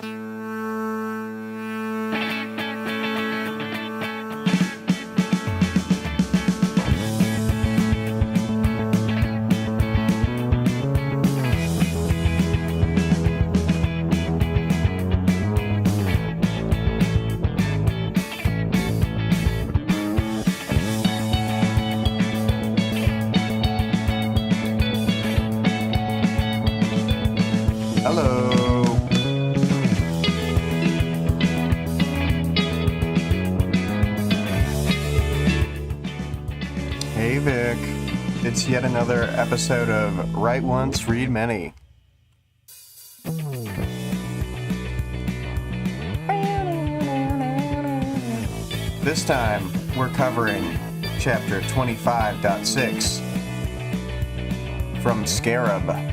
Hello. Hey Vic. It's yet another episode of Write Once, Read Many. This time, we're covering chapter 25.6 from Scarab.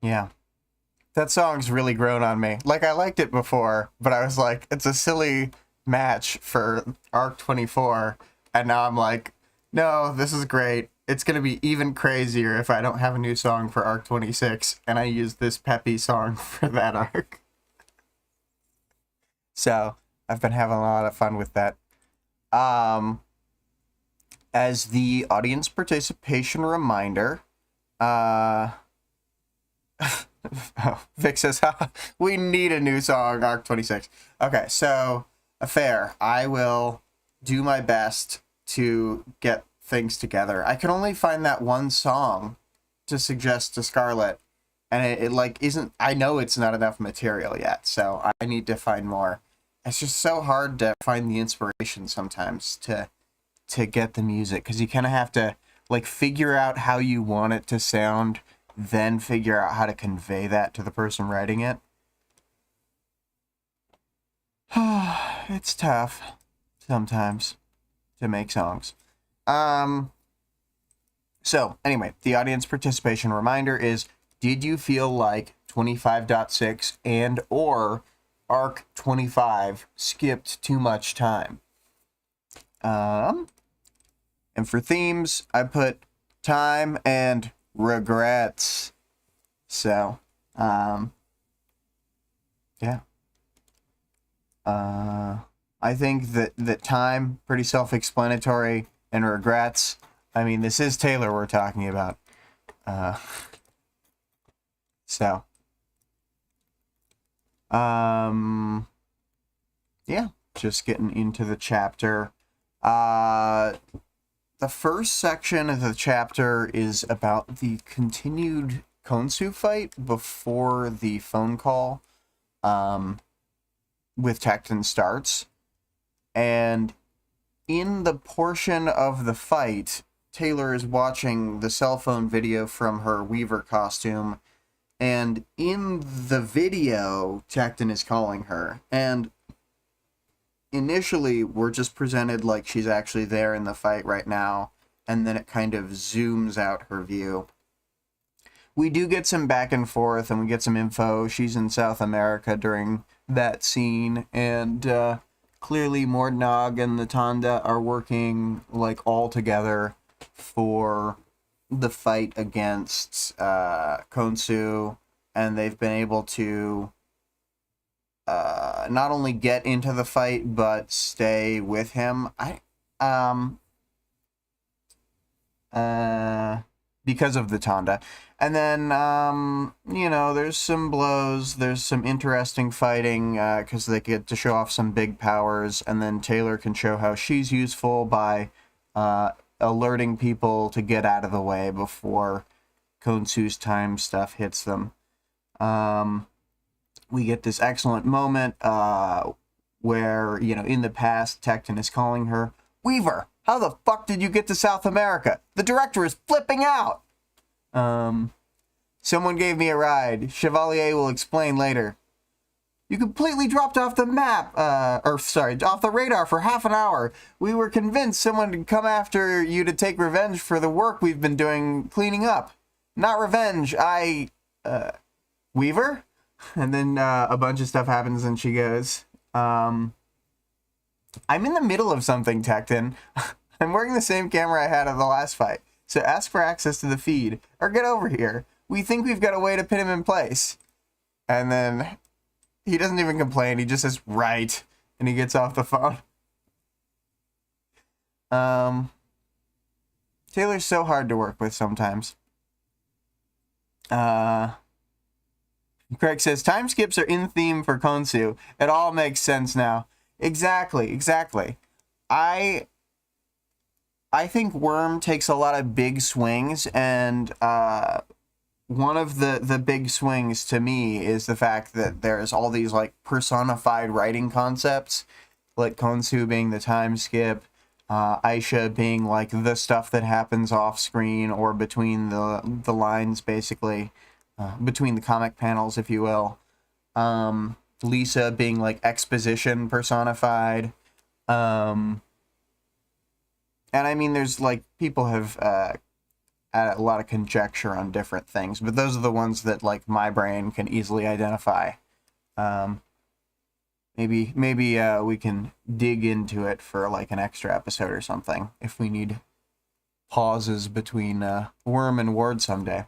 Yeah. That song's really grown on me. Like, I liked it before, but I was like, it's a silly match for Arc 24, and now I'm like, no, this is great. It's going to be even crazier if I don't have a new song for Arc 26, and I use this peppy song for that arc. So, I've been having a lot of fun with that. As the audience participation reminder, Vic says, we need a new song, Arc 26. Okay, so, fair. I will do my best to get things together. I can only find that one song to suggest to Scarlett, and it like isn't, I know it's not enough material yet, so I need to find more. It's just so hard to find the inspiration sometimes to get the music, because you kind of have to like figure out how you want it to sound, then figure out how to convey that to the person writing it. It's tough sometimes to make songs. So anyway, the audience participation reminder is, did you feel like 25.6 and or Arc 25 skipped too much time? And for themes, I put time and regrets. So, yeah. I think that time, pretty self-explanatory, and regrets, I mean, this is Taylor we're talking about. So, yeah, just getting into the chapter. The first section of the chapter is about the continued Khonsu fight before the phone call with Tecton starts. And in the portion of the fight, Taylor is watching the cell phone video from her Weaver costume. And in the video, Tecton is calling her. And initially, we're just presented like she's actually there in the fight right now, and then it kind of zooms out her view. We do get some back and forth, and we get some info. She's in South America during that scene, and clearly Mordnog and the Tanda are working like all together for the fight against Khonsu, and they've been able to not only get into the fight, but stay with him. Because of the Tanda. And then, there's some blows, there's some interesting fighting, because they get to show off some big powers, and then Taylor can show how she's useful by alerting people to get out of the way before Khonsu's time stuff hits them. We get this excellent moment where, in the past, Tecton is calling her, Weaver, how the fuck did you get to South America? The director is flipping out! Someone gave me a ride. Chevalier will explain later. You completely dropped off the map, off the radar for half an hour. We were convinced someone would come after you to take revenge for the work we've been doing cleaning up. Not revenge, Weaver? And then a bunch of stuff happens and she goes, I'm in the middle of something, Tecton. I'm wearing the same camera I had at the last fight, so ask for access to the feed, or get over here. We think we've got a way to pin him in place. And then he doesn't even complain, he just says, right, and he gets off the phone. Taylor's so hard to work with sometimes. Craig says, time skips are in theme for Konsu. It all makes sense now. Exactly. I think Worm takes a lot of big swings, and one of the big swings to me is the fact that there's all these like personified writing concepts, like Konsu being the time skip, Aisha being like the stuff that happens off screen or between the lines, basically. Between the comic panels, if you will. Lisa being like exposition personified. And I mean, there's like, people have had a lot of conjecture on different things, but those are the ones that like my brain can easily identify. Maybe we can dig into it for like an extra episode or something if we need pauses between Worm and Ward someday.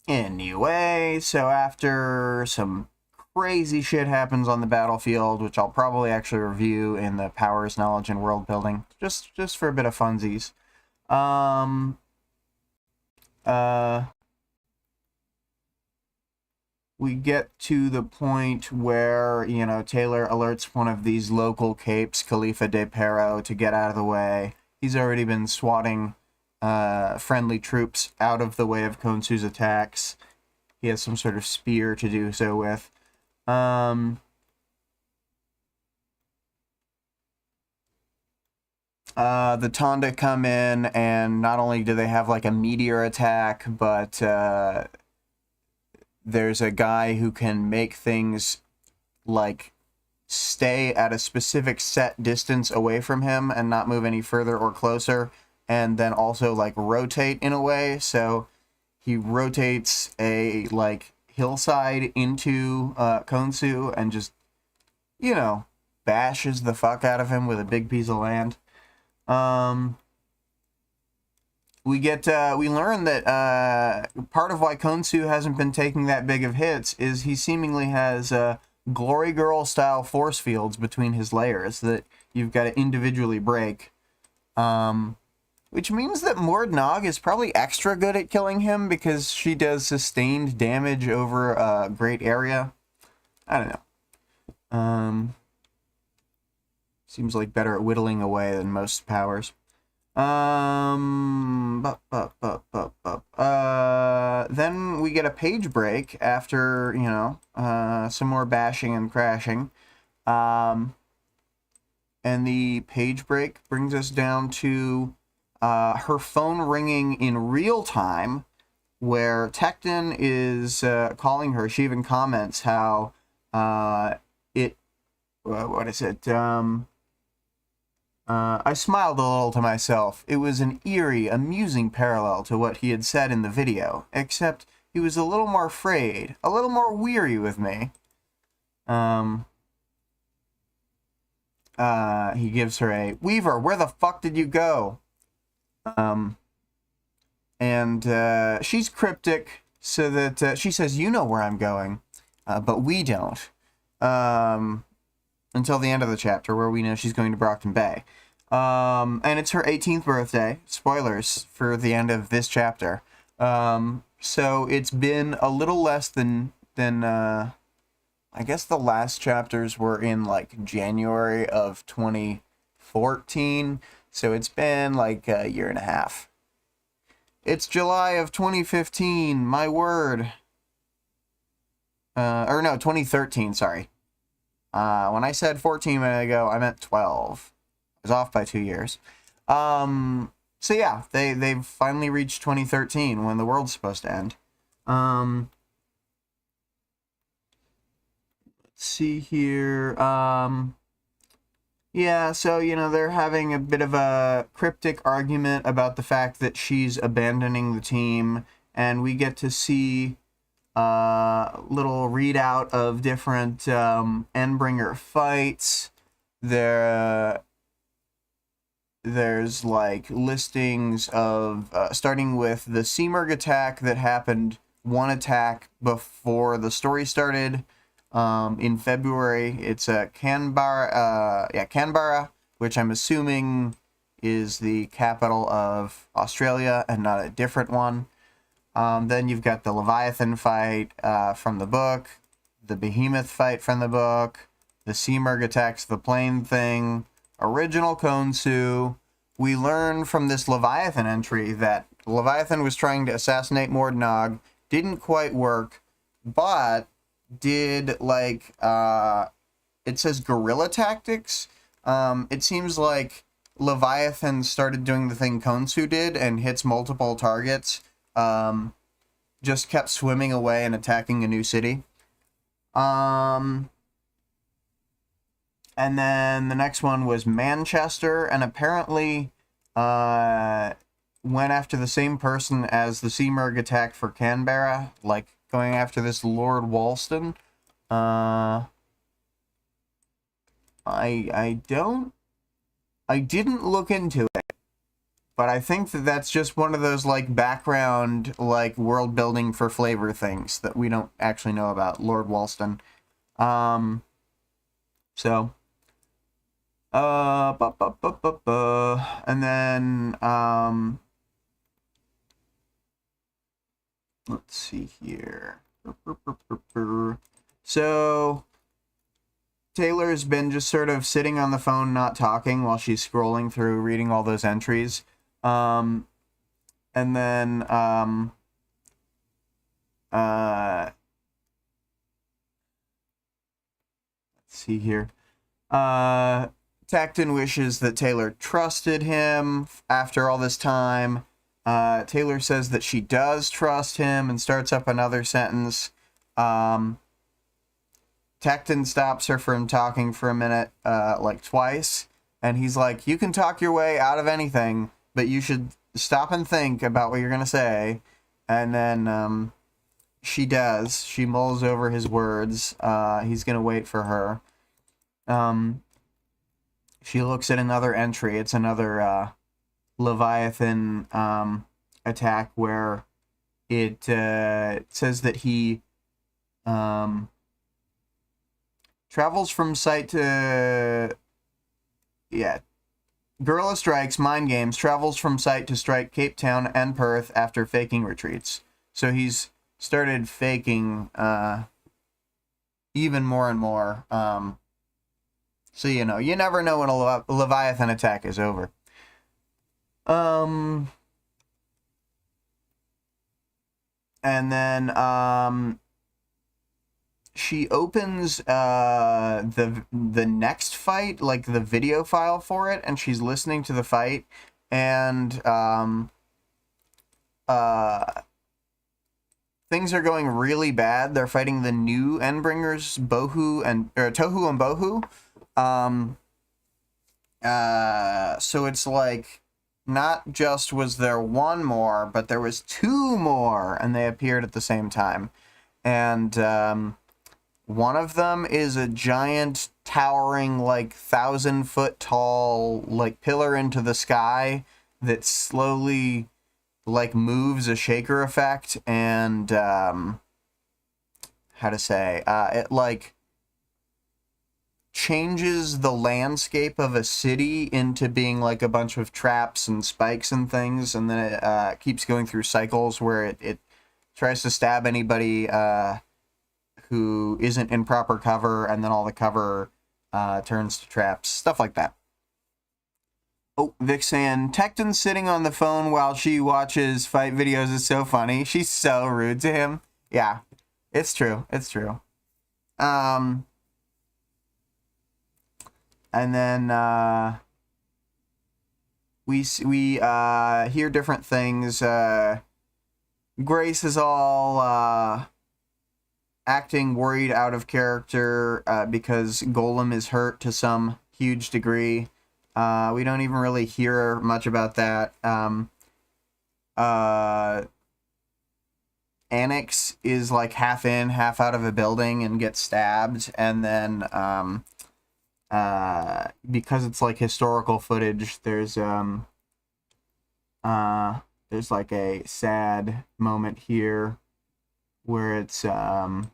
Anyway, so after some crazy shit happens on the battlefield, which I'll probably actually review in the Powers, Knowledge, and World Building, just for a bit of funsies. We get to the point where, you know, Taylor alerts one of these local capes, Khalifa de Pero, to get out of the way. He's already been swatting friendly troops out of the way of Konsu's attacks. He has some sort of spear to do so with. The Tonda come in, and not only do they have like a meteor attack, but there's a guy who can make things like stay at a specific set distance away from him and not move any further or closer, and then also like rotate in a way. So he rotates a like hillside into Konsu and just, you know, bashes the fuck out of him with a big piece of land. We learn that part of why Konsu hasn't been taking that big of hits is he seemingly has Glory Girl style force fields between his layers that you've got to individually break. Which means that Mord Nog is probably extra good at killing him because she does sustained damage over a great area. I don't know. Seems like better at whittling away than most powers. Then we get a page break after, you know, some more bashing and crashing. And the page break brings us down to her phone ringing in real time, where Tecton is calling her. She even comments how I smiled a little to myself. It was an eerie, amusing parallel to what he had said in the video, except he was a little more afraid, a little more weary with me. He gives her a, Weaver, where the fuck did you go? She's cryptic, so that she says, you know where I'm going, but we don't. Until the end of the chapter, where we know she's going to Brockton Bay. And it's her 18th birthday. Spoilers for the end of this chapter. So it's been a little less than I guess the last chapters were in like January of 2014. So it's been like a year and a half. It's July of 2015, my word. Or no, 2013, sorry. When I said 14 minutes ago, I meant 12. I was off by 2 years. So yeah, they've finally reached 2013 when the world's supposed to end. Let's see here. Yeah, so, they're having a bit of a cryptic argument about the fact that she's abandoning the team, and we get to see a little readout of different Endbringer fights. There's like listings of starting with the Seamerg attack that happened one attack before the story started. In February, it's Canberra, which I'm assuming is the capital of Australia and not a different one. Then you've got the Leviathan fight from the book, the Behemoth fight from the book, the Seamerg attacks the plane thing, original Konsu. We learn from this Leviathan entry that Leviathan was trying to assassinate Mordnog, didn't quite work, but did like it says guerrilla tactics. It seems like Leviathan started doing the thing Konsu did and hits multiple targets. Just kept swimming away and attacking a new city. And then the next one was Manchester, and apparently went after the same person as the Seamerg attack for Canberra, like going after this Lord Walston. I didn't look into it, but I think that that's just one of those like background like world building for flavor things that we don't actually know about Lord Walston. So and then let's see here. So Taylor's been just sort of sitting on the phone, not talking, while she's scrolling through, reading all those entries. And then let's see here. Tacton wishes that Taylor trusted him after all this time. Taylor says that she does trust him and starts up another sentence. Tacton stops her from talking for a minute, like twice, and he's like, you can talk your way out of anything, but you should stop and think about what you're going to say. And then she does. She mulls over his words. He's going to wait for her. She looks at another entry. It's another Leviathan attack where it says that he travels from site to... Yeah. Guerrilla Strikes, Mind Games, travels from site to strike Cape Town and Perth after faking retreats. So he's started faking even more and more. So, you never know when a Leviathan attack is over. And then she opens the next fight, like the video file for it, and she's listening to the fight, and things are going really bad. They're fighting the new Endbringers, Tohu and Bohu. So it's like, not just was there one more, but there was two more, and they appeared at the same time. And one of them is a giant, towering, like 1,000-foot tall, like pillar into the sky that slowly, like, moves a shaker effect, and it like changes the landscape of a city into being like a bunch of traps and spikes and things, and then it keeps going through cycles where it tries to stab anybody who isn't in proper cover, and then all the cover turns to traps, stuff like that. Oh, Vic saying, Tecton's sitting on the phone while she watches fight videos is so funny. She's so rude to him. Yeah, it's true. It's true. And then we hear different things. Grace is all acting worried out of character because Golem is hurt to some huge degree. We don't even really hear much about that. Annex is like half in, half out of a building and gets stabbed, and then because it's like historical footage, there's like a sad moment here where it's Annex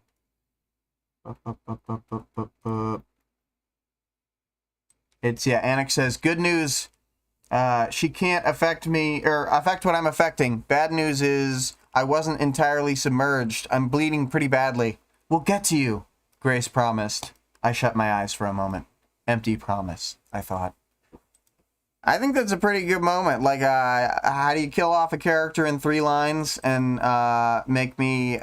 says, "Good news. She can't affect me, or affect what I'm affecting. Bad news is I wasn't entirely submerged. I'm bleeding pretty badly. We'll get to you," Grace promised. I shut my eyes for a moment. Empty promise, I thought. I think that's a pretty good moment. Like, how do you kill off a character in 3 lines and make me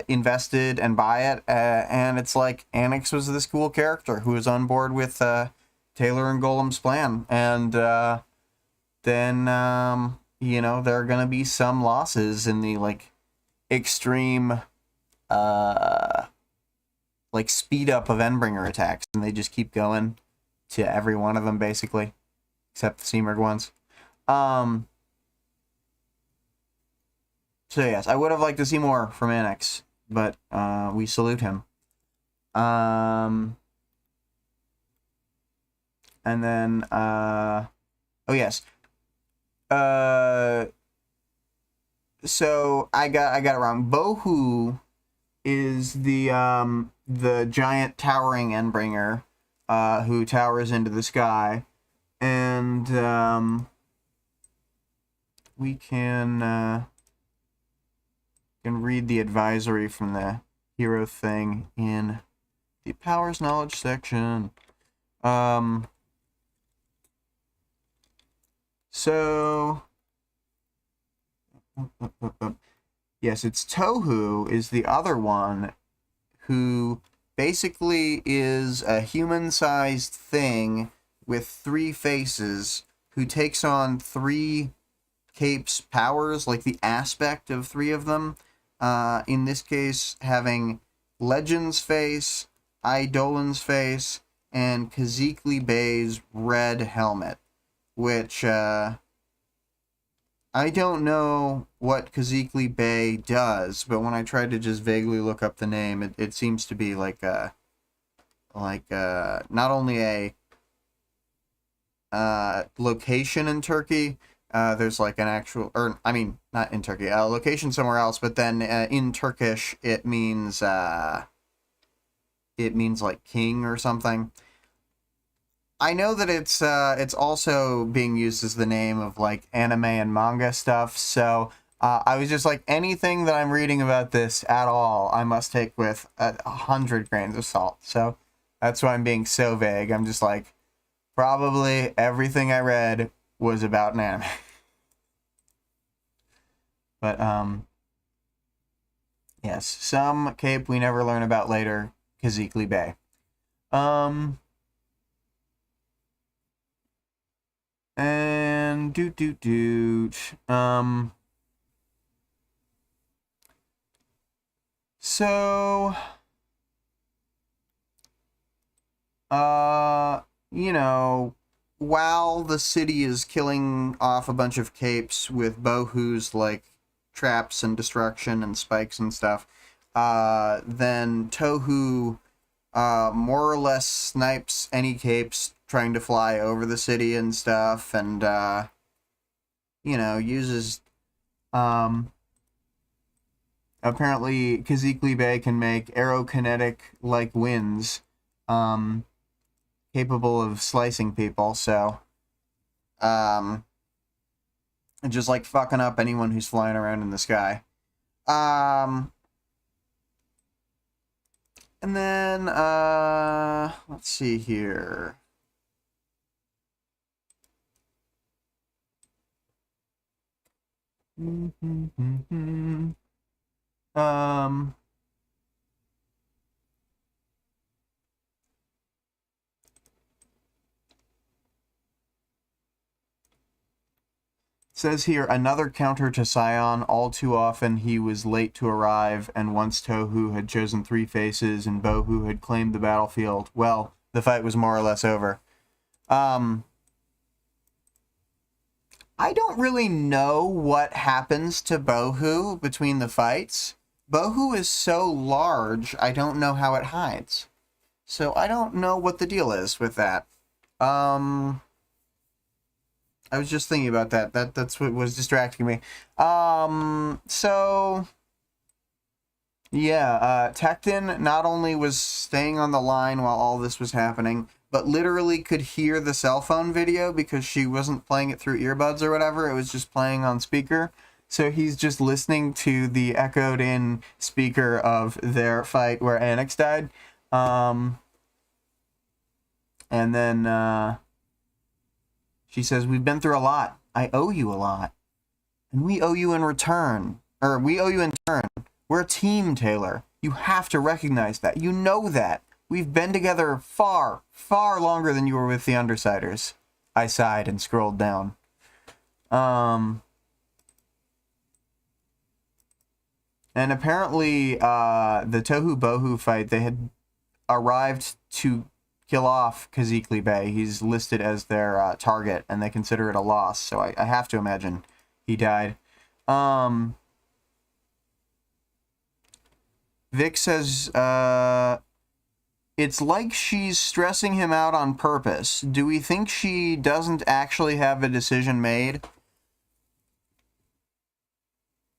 invested and buy it? And it's like, Annex was this cool character who was on board with Taylor and Golem's plan. And then, you know, there are going to be some losses in the, like, extreme, like, speed up of Endbringer attacks. And they just keep going to every one of them, basically. Except the Seamered ones. So yes, I would have liked to see more from Annex, but we salute him. And then oh yes. So I got it wrong. Bohu is the giant towering Endbringer who towers into the sky. And we can read the advisory from the hero thing in the powers knowledge section. So yes, it's Tohu is the other one who basically is a human-sized thing with 3 faces, who takes on 3 capes' powers, like the aspect of 3 of them. In this case, having Legend's face, Eidolon's face, and Khazikli Bey's red helmet, which, I don't know what Khazikli Bey does, but when I tried to just vaguely look up the name, it seems to be like not only a location in Turkey. There's like an actual, or I mean, not in Turkey, a location somewhere else. But then in Turkish, it means like king or something. I know that it's also being used as the name of like anime and manga stuff. So I was just like, anything that I'm reading about this at all, I must take with 100 grains of salt. So that's why I'm being so vague. I'm just like, probably everything I read was about an anime. But, yes, some cape we never learn about later, Khazikli Bey. And so, you know, while the city is killing off a bunch of capes with Bohu's, like, traps and destruction and spikes and stuff, then Tohu, more or less snipes any capes trying to fly over the city and stuff, and, you know, uses, apparently Khazikli Bey can make aerokinetic-like winds, capable of slicing people, so, just, like, fucking up anyone who's flying around in the sky. And then, let's see here. Says here, another counter to Scion. All too often he was late to arrive, and once Tohu had chosen three faces and Bohu had claimed the battlefield, well, the fight was more or less over. I don't really know what happens to Bohu between the fights. Bohu is so large, I don't know how it hides. So I don't know what the deal is with that. I was just thinking about that. That's what was distracting me. So yeah, Tecton not only was staying on the line while all this was happening, but literally could hear the cell phone video because she wasn't playing it through earbuds or whatever. It was just playing on speaker. So he's just listening to the echoed in speaker of their fight where Anix died. And then she says, we've been through a lot. I owe you a lot. And we owe you in return. Or we owe you in turn. We're a team, Taylor. You have to recognize that. You know that. We've been together far, far longer than you were with the Undersiders. I sighed and scrolled down. And apparently, the Tohu Bohu fight, they had arrived to kill off Kazikli Bey. He's listed as their target, and they consider it a loss. So I have to imagine he died. Vic says, it's like she's stressing him out on purpose. Do we think she doesn't actually have a decision made?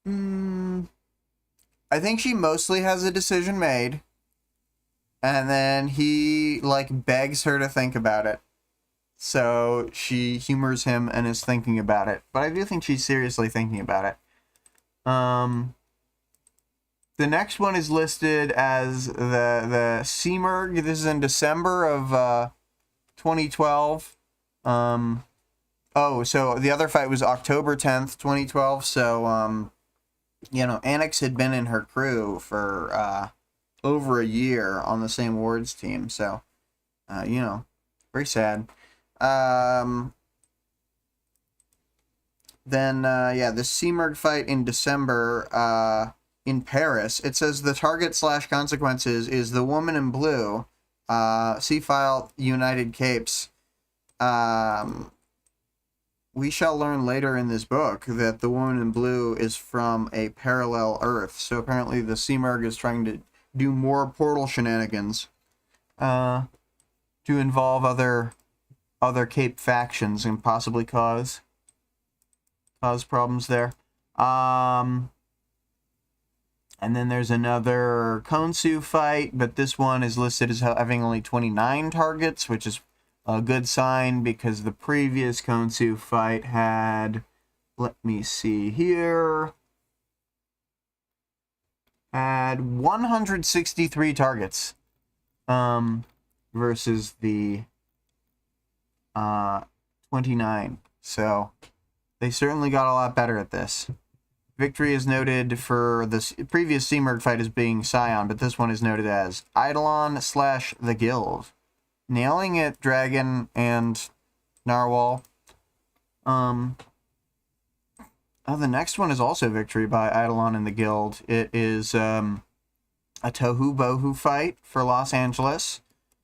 I think she mostly has a decision made. And then he, like, begs her to think about it. So she humors him and is thinking about it. But I do think she's seriously thinking about it. The next one is listed as the Seamerg. This is in December of 2012. Oh, so the other fight was October 10th, 2012. So, you know, Anix had been in her crew for over a year on the same wards team. So, you know, very sad. Then, yeah, the Seamerg fight in December in Paris. It says the target / consequences is the woman in blue, C-File United Capes. We shall learn later in this book that the woman in blue is from a parallel Earth. So apparently the Seamerg is trying to do more portal shenanigans to involve other Cape factions and possibly cause problems there. And then there's another Konsu fight, but this one is listed as having only 29 targets, which is a good sign because the previous Konsu fight had, let me see here, had 163 targets versus the 29. So they certainly got a lot better at this. Victory is noted for the previous Seamerg fight as being Scion, but this one is noted as Eidolon / the Guild. Nailing it, Dragon and Narwhal. Oh, the next one is also victory by Eidolon and the Guild. It is a Tohu Bohu fight for Los Angeles.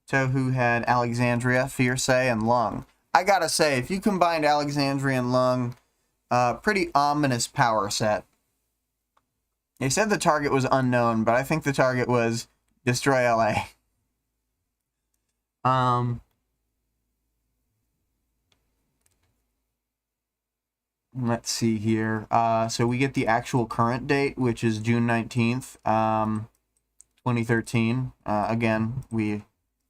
Tohu had Alexandria, Fierce, and Lung. I gotta say, if you combined Alexandria and Lung, pretty ominous power set. They said the target was unknown, but I think the target was destroy LA. Let's see here. So we get the actual current date, which is June 19th, 2013. Again, we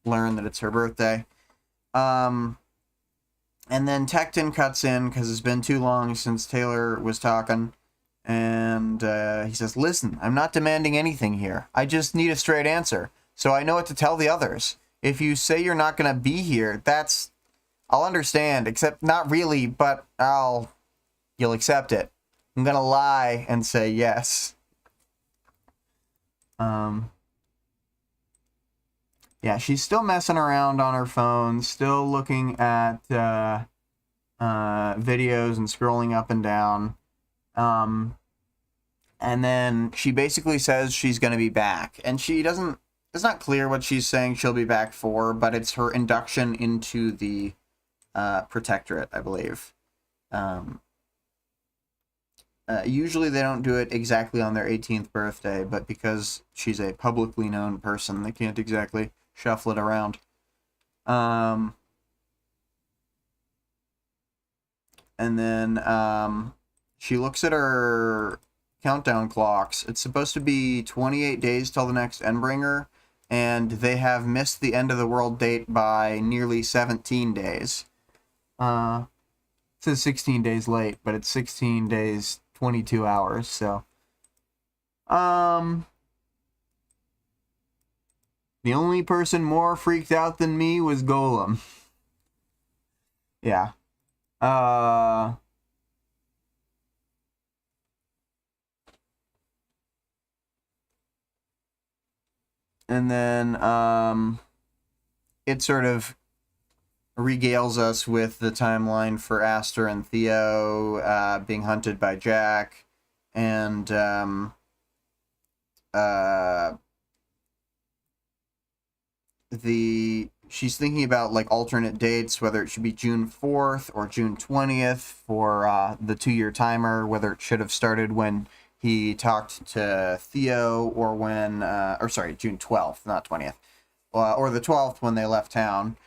learn that it's her birthday. And then Tecton cuts in because it's been too long since Taylor was talking. And he says, listen, I'm not demanding anything here. I just need a straight answer, so I know what to tell the others. If you say you're not going to be here, I'll understand, except not really, but you'll accept it. I'm going to lie and say yes. Yeah, she's still messing around on her phone, still looking at videos and scrolling up and down. And then she basically says she's going to be back. And she doesn't... It's not clear what she's saying she'll be back for, but it's her induction into the Protectorate, I believe. Usually they don't do it exactly on their 18th birthday, but because she's a publicly known person, they can't exactly shuffle it around. And then she looks at her countdown clocks. It's supposed to be 28 days till the next Endbringer, and they have missed the end of the world date by nearly 17 days. It says 16 days late, but it's 16 days, 22 hours, so. The only person more freaked out than me was Golem. Yeah. And then, it sort of regales us with the timeline for Aster and Theo being hunted by Jack, and she's thinking about like alternate dates, whether it should be June 4th or June 20th for the 2-year timer, whether it should have started when he talked to Theo, or when June 12th, not 20th, or the 12th when they left town.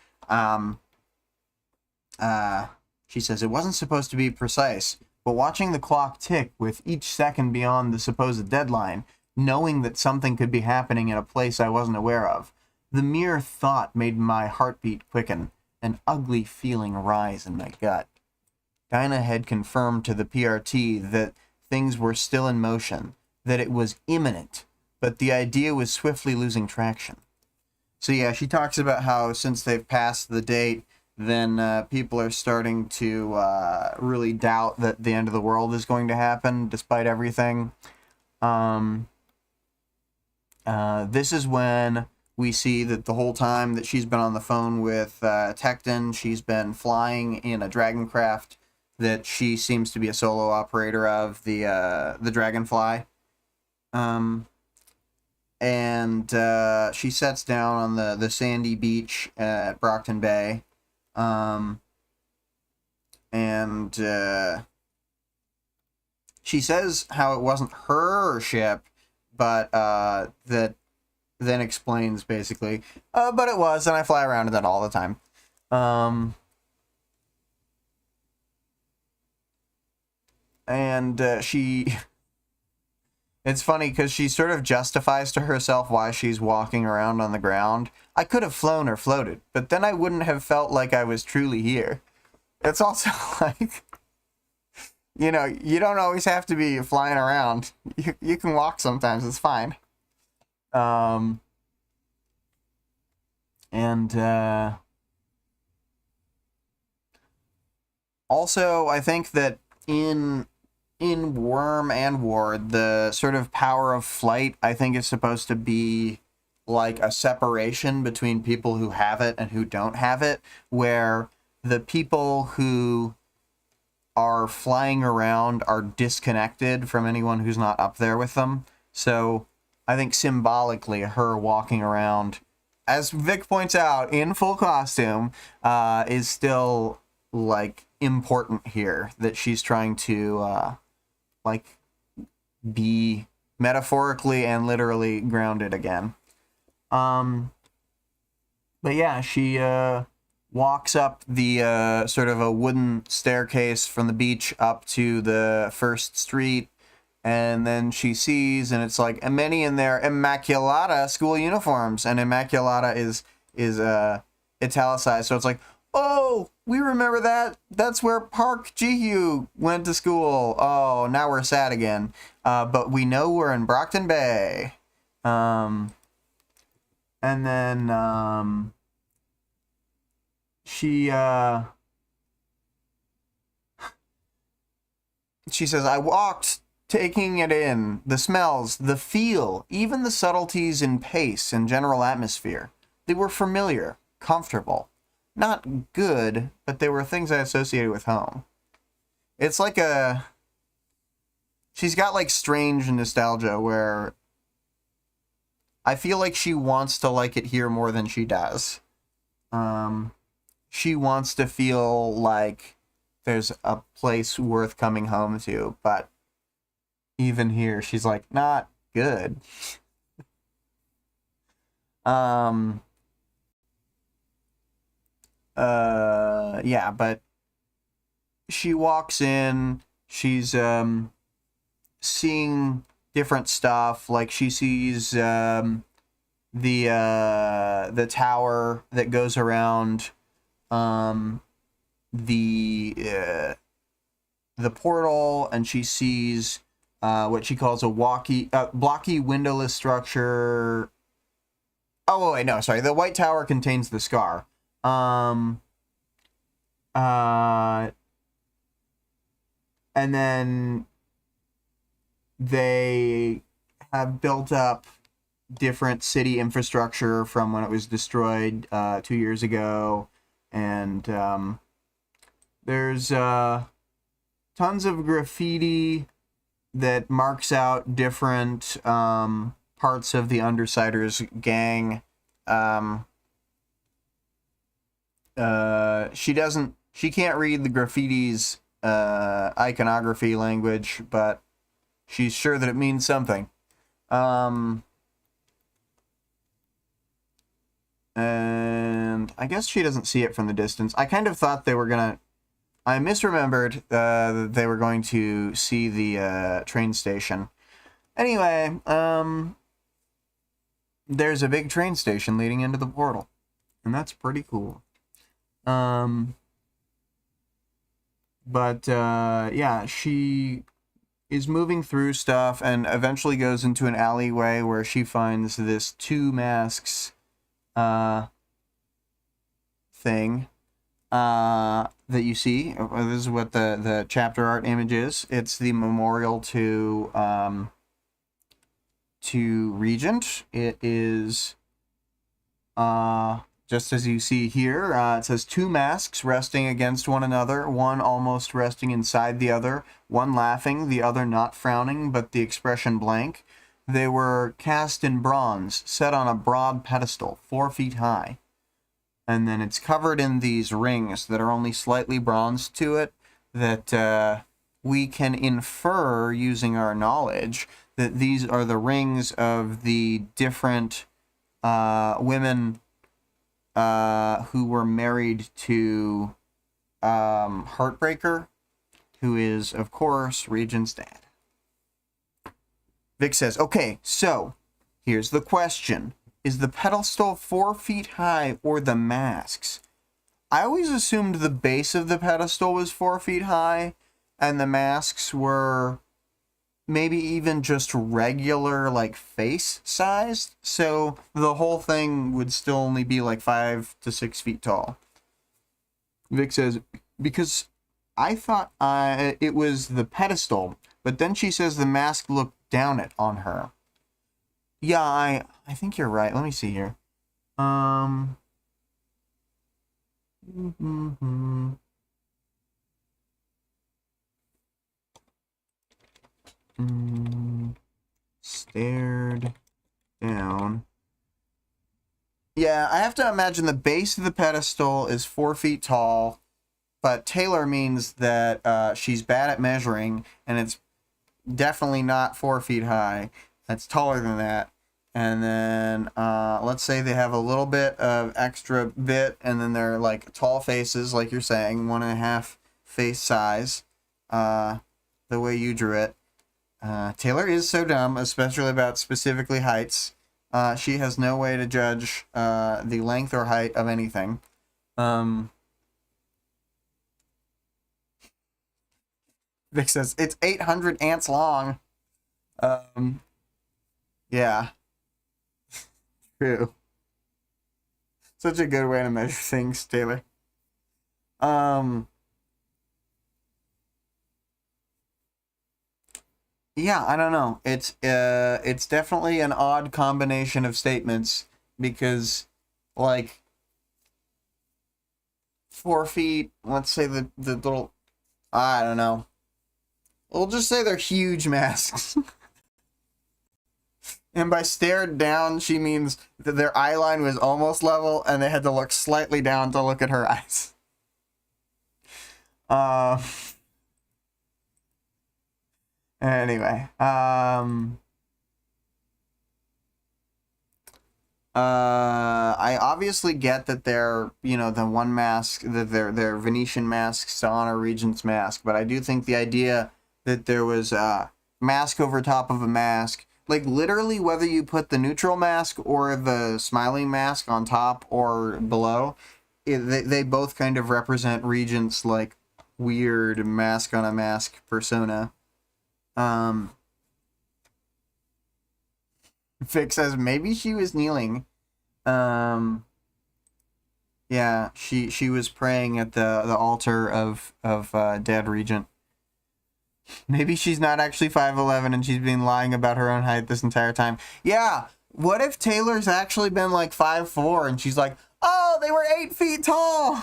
She says, it wasn't supposed to be precise, but watching the clock tick with each second beyond the supposed deadline, knowing that something could be happening in a place I wasn't aware of, the mere thought made my heartbeat quicken, an ugly feeling rise in my gut. Dinah had confirmed to the PRT that things were still in motion, that it was imminent, but the idea was swiftly losing traction. So yeah, she talks about how since they've passed the date, then people are starting to really doubt that the end of the world is going to happen, despite everything. This is when we see that the whole time that she's been on the phone with Tecton, she's been flying in a Dragoncraft that she seems to be a solo operator of, the Dragonfly. And she sets down on the sandy beach at Brockton Bay. And she says how it wasn't her ship, but that then explains basically, but it was, and I fly around in that all the time. And it's funny because she sort of justifies to herself why she's walking around on the ground. I could have flown or floated, but then I wouldn't have felt like I was truly here. It's also like, you know, you don't always have to be flying around. You can walk sometimes, it's fine. Also, I think that in Worm and Ward, the sort of power of flight, I think, is supposed to be like a separation between people who have it and who don't have it, where the people who are flying around are disconnected from anyone who's not up there with them. So I think symbolically, her walking around, as Vic points out, in full costume, is still like important here, that she's trying to like be metaphorically and literally grounded again. But yeah, she walks up the sort of a wooden staircase from the beach up to the first street, and then she sees, and it's like many in their Immaculata school uniforms, and Immaculata is italicized, so it's like, oh, we remember that. That's where Park Ji-hyo went to school. Oh, now we're sad again. But we know we're in Brockton Bay. And then she says, I walked, taking it in, the smells, the feel, even the subtleties in pace and general atmosphere. They were familiar, comfortable. not good, but they were things I associated with home. It's like she's got like strange nostalgia where I feel like she wants to like it here more than she does. She wants to feel like there's a place worth coming home to, but even here, she's like, not good. Yeah, but she walks in, she's, seeing different stuff, like she sees, the tower that goes around, the portal, and she sees, what she calls a blocky windowless structure. Oh, wait, no, sorry. The White Tower contains the scar. And then they have built up different city infrastructure from when it was destroyed 2 years ago. And there's tons of graffiti that marks out different parts of the Undersiders gang. She can't read the graffiti's iconography language, but she's sure that it means something. And I guess she doesn't see it from the distance. I kind of thought they were gonna... I misremembered that they were going to see the train station. Anyway, there's a big train station leading into the portal, and that's pretty cool. But yeah, she is moving through stuff and eventually goes into an alleyway where she finds this 2 masks thing that you see. This is what the chapter art image is. It's the memorial to Regent. It is just as you see here. It says 2 masks resting against one another, one almost resting inside the other, one laughing, the other not frowning, but the expression blank. They were cast in bronze, set on a broad pedestal, 4 feet high. And then it's covered in these rings that are only slightly bronzed to it, that we can infer, using our knowledge, that these are the rings of the different women who were married to Heartbreaker, who is, of course, Regent's dad. Vic says, okay, so here's the question. Is the pedestal 4 feet high or the masks? I always assumed the base of the pedestal was 4 feet high and the masks were maybe even just regular, like, face sized. So the whole thing would still only be like 5 to 6 feet tall. Vic says, because I thought it was the pedestal, but then she says the mask looked down it on her. Yeah, I think you're right. Let me see here. Stared down. Yeah, I have to imagine the base of the pedestal is 4 feet tall, but Taylor means that she's bad at measuring, and it's definitely not 4 feet high. That's taller than that. And then let's say they have a little bit of extra bit, and then they're like tall faces, like you're saying, 1.5 face size, the way you drew it. Taylor is so dumb, especially about specifically heights. She has no way to judge the length or height of anything. Vic says, it's 800 ants long. Yeah. True. Such a good way to measure things, Taylor. Yeah, I don't know. It's definitely an odd combination of statements because, like, 4 feet. Let's say the little, I don't know. We'll just say they're huge masks. And by stared down, she means that their eye line was almost level and they had to look slightly down to look at her eyes. Anyway, I obviously get that they're, you know, the one mask, that they're Venetian masks to honor Regent's mask, but I do think the idea that there was a mask over top of a mask, like literally whether you put the neutral mask or the smiling mask on top or below, they both kind of represent Regent's like weird mask on a mask persona. Vic says maybe she was kneeling. Yeah, she was praying at the altar of dead Regent. Maybe she's not actually 5'11" and she's been lying about her own height this entire time. Yeah, what if Taylor's actually been like 5'4" and she's like, oh, they were 8 feet tall.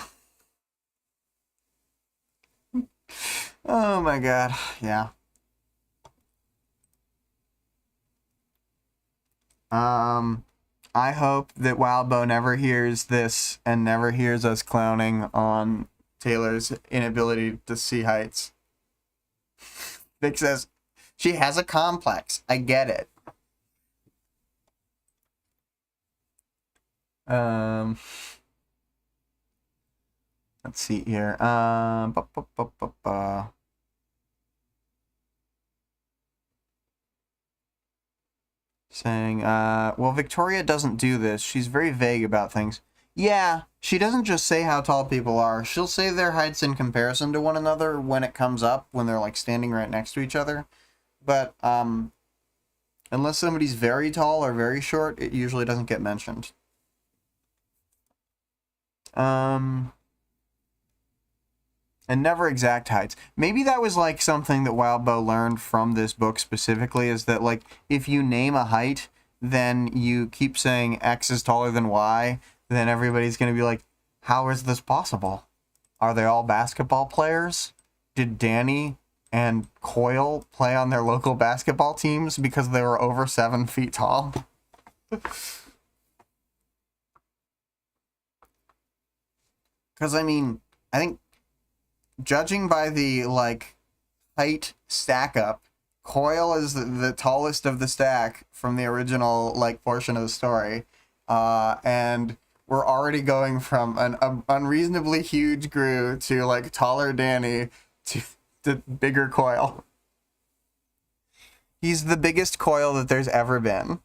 Oh my god, yeah. I hope that Wildbow never hears this and never hears us clowning on Taylor's inability to see heights. Vic says, she has a complex. I get it. Let's see here. Saying, well, Victoria doesn't do this. She's very vague about things. Yeah, she doesn't just say how tall people are. She'll say their heights in comparison to one another when it comes up, when they're, like, standing right next to each other. But, unless somebody's very tall or very short, it usually doesn't get mentioned. And never exact heights. Maybe that was like something that Wildbow learned from this book specifically, is that like if you name a height, then you keep saying X is taller than Y, then everybody's going to be like, how is this possible? Are they all basketball players? Did Danny and Coyle play on their local basketball teams because they were over 7 feet tall? Because, I mean, I think judging by the, like, height stack up, Coyle is the tallest of the stack from the original, like, portion of the story. And we're already going from an unreasonably huge Gru to, like, taller Danny to bigger Coyle. He's the biggest Coyle that there's ever been.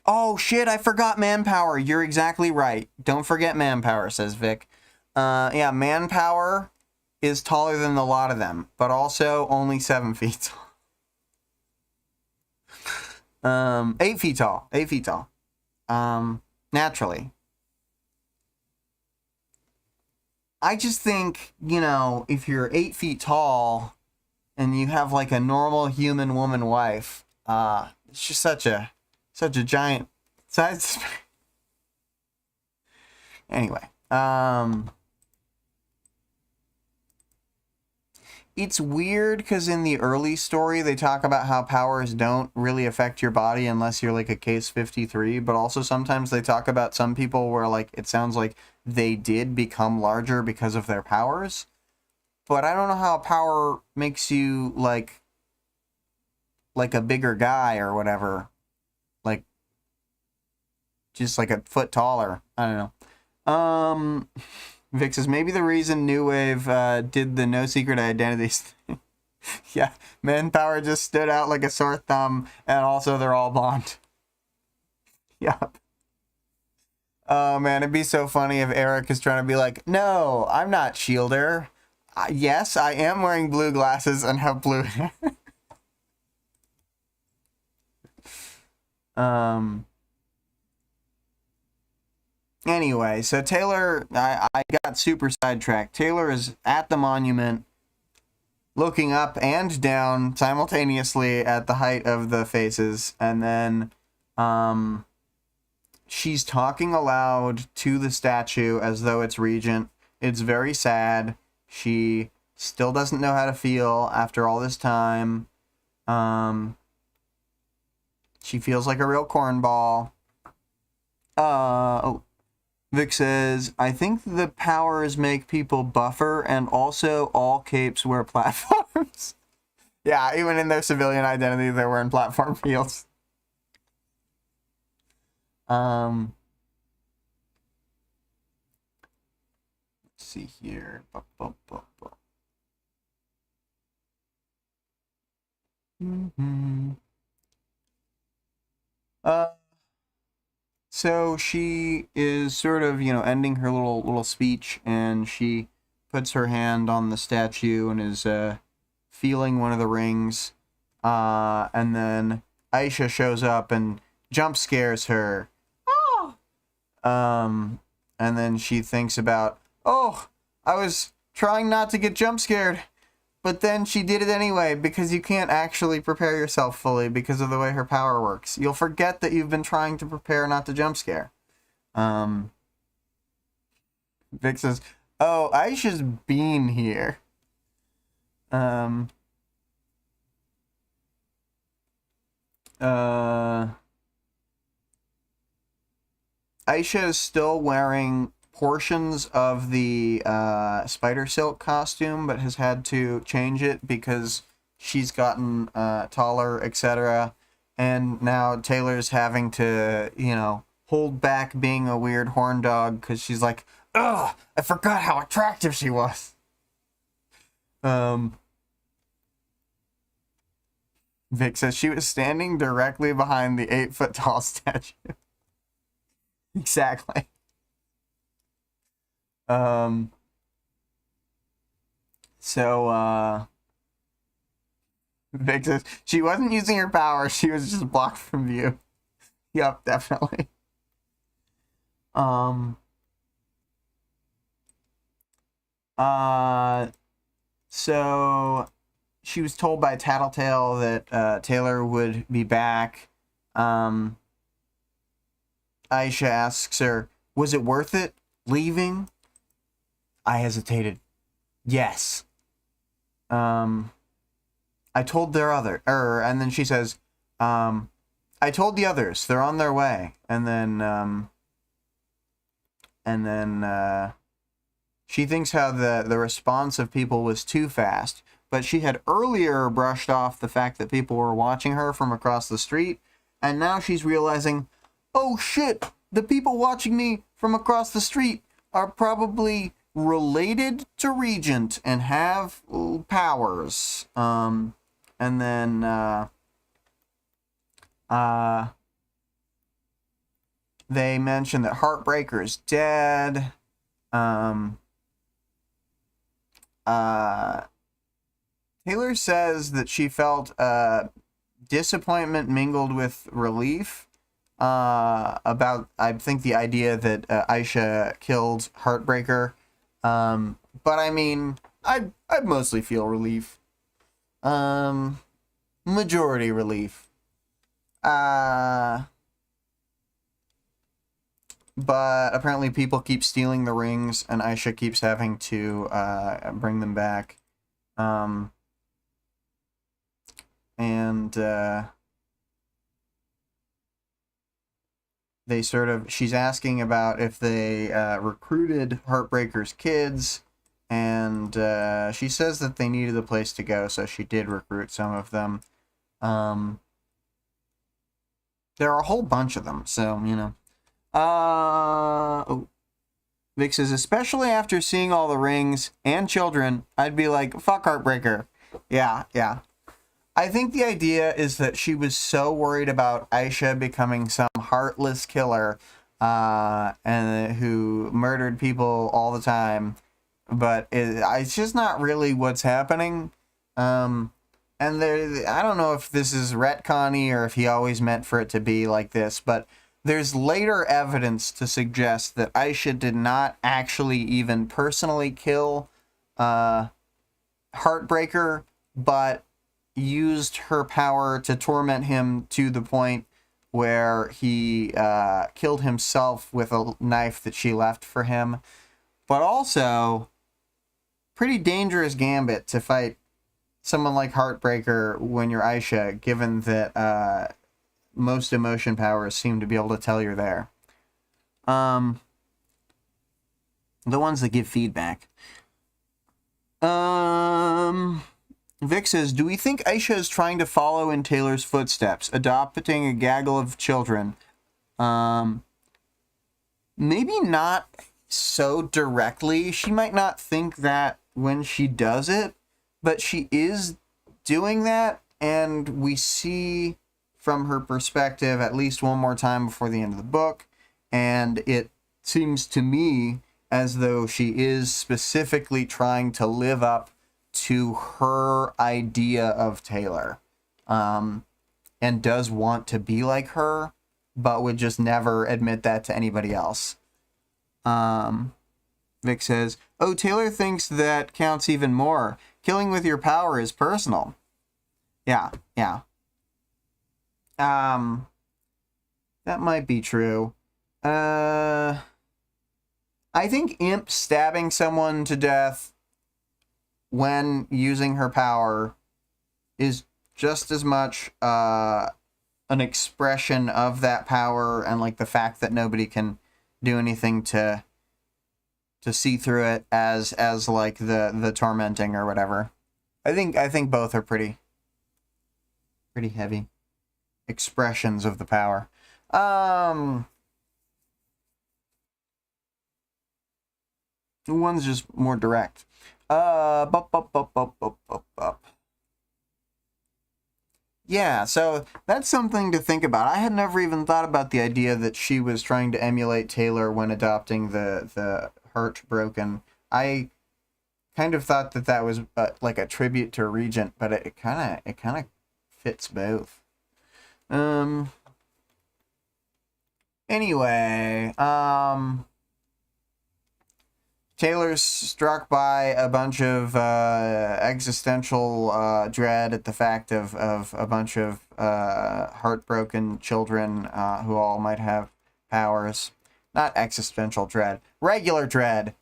Oh, shit, I forgot Manpower. You're exactly right. Don't forget Manpower, says Vic. Yeah, Manpower is taller than a lot of them, but also only 7 feet tall. 8 feet tall. 8 feet tall. Naturally. I just think, you know, if you're 8 feet tall and you have like a normal human woman wife, it's just such a giant size. Anyway, it's weird because in the early story they talk about how powers don't really affect your body unless you're like a case 53, but also sometimes they talk about some people where like it sounds like they did become larger because of their powers. But I don't know how a power makes you like a bigger guy or whatever. Like just like a foot taller. I don't know. Vic says maybe the reason New Wave did the no secret identities thing. Yeah, Manpower just stood out like a sore thumb, and also they're all blonde. Yep. Oh man, it'd be so funny if Eric is trying to be like, no, I'm not Shielder. Yes, I am wearing blue glasses and have blue hair. Anyway, so Taylor, I got super sidetracked. Taylor is at the monument, looking up and down simultaneously at the height of the faces, and then, she's talking aloud to the statue as though it's Regent. It's very sad. She still doesn't know how to feel after all this time. She feels like a real cornball. Vic says, I think the powers make people buffer, and also all capes wear platforms. Yeah, even in their civilian identity, they're wearing platform fields. Let's see here. So she is sort of, ending her little speech, and she puts her hand on the statue and is feeling one of the rings. And then Aisha shows up and jump scares her. Oh! And then she thinks about, oh, I was trying not to get jump scared. But then she did it anyway, because you can't actually prepare yourself fully because of the way her power works. You'll forget that you've been trying to prepare not to jump scare. Vic says, oh, Aisha's been here. Aisha is still wearing portions of the spider silk costume, but has had to change it because she's gotten taller, etc. And now Taylor's having to, hold back being a weird horn dog because she's like, ugh, I forgot how attractive she was. Vic says she was standing directly behind the 8-foot-tall statue. Exactly. Vic says she wasn't using her power, she was just blocked from view. Yep, definitely. So she was told by Tattletale that Taylor would be back. Aisha asks her, was it worth it leaving? I hesitated. Yes. I told and then she says, I told the others, they're on their way. And then she thinks how the response of people was too fast, but she had earlier brushed off the fact that people were watching her from across the street, and now she's realizing, oh shit, the people watching me from across the street are probably related to Regent and have powers. And then they mention that Heartbreaker's dead. Taylor says that she felt disappointment mingled with relief about, I think, the idea that Aisha killed Heartbreaker. But I mean, I'd mostly feel relief. Majority relief. But apparently people keep stealing the rings, and Aisha keeps having to bring them back. She's asking about if they recruited Heartbreaker's kids, and she says that they needed a place to go, so she did recruit some of them. There are a whole bunch of them, so, Vic says, especially after seeing all the rings and children, I'd be like, fuck Heartbreaker. Yeah. I think the idea is that she was so worried about Aisha becoming some heartless killer and who murdered people all the time, but it's just not really what's happening. And I don't know if this is retconny or if he always meant for it to be like this, but there's later evidence to suggest that Aisha did not actually even personally kill Heartbreaker, but used her power to torment him to the point where he killed himself with a knife that she left for him. But also, pretty dangerous gambit to fight someone like Heartbreaker when you're Aisha, given that most emotion powers seem to be able to tell you're there. The ones that give feedback. Vic says, do we think Aisha is trying to follow in Taylor's footsteps, adopting a gaggle of children? Maybe not so directly. She might not think that when she does it, but she is doing that, and we see from her perspective at least one more time before the end of the book, and it seems to me as though she is specifically trying to live up to her idea of Taylor, and does want to be like her, but would just never admit that to anybody else. Vic says, oh, Taylor thinks that counts even more. Killing with your power is personal. Yeah. That might be true. I think Imp stabbing someone to death when using her power is just as much an expression of that power and like the fact that nobody can do anything to see through it as like the tormenting or whatever. I think both are pretty heavy expressions of the power. One's just more direct. Yeah, so that's something to think about. I had never even thought about the idea that she was trying to emulate Taylor when adopting the Heartbroken. I kind of thought that was like a tribute to Regent, but it kind of fits both. Anyway, Taylor's struck by a bunch of existential dread at the fact of a bunch of heartbroken children who all might have powers. Not existential dread. Regular dread.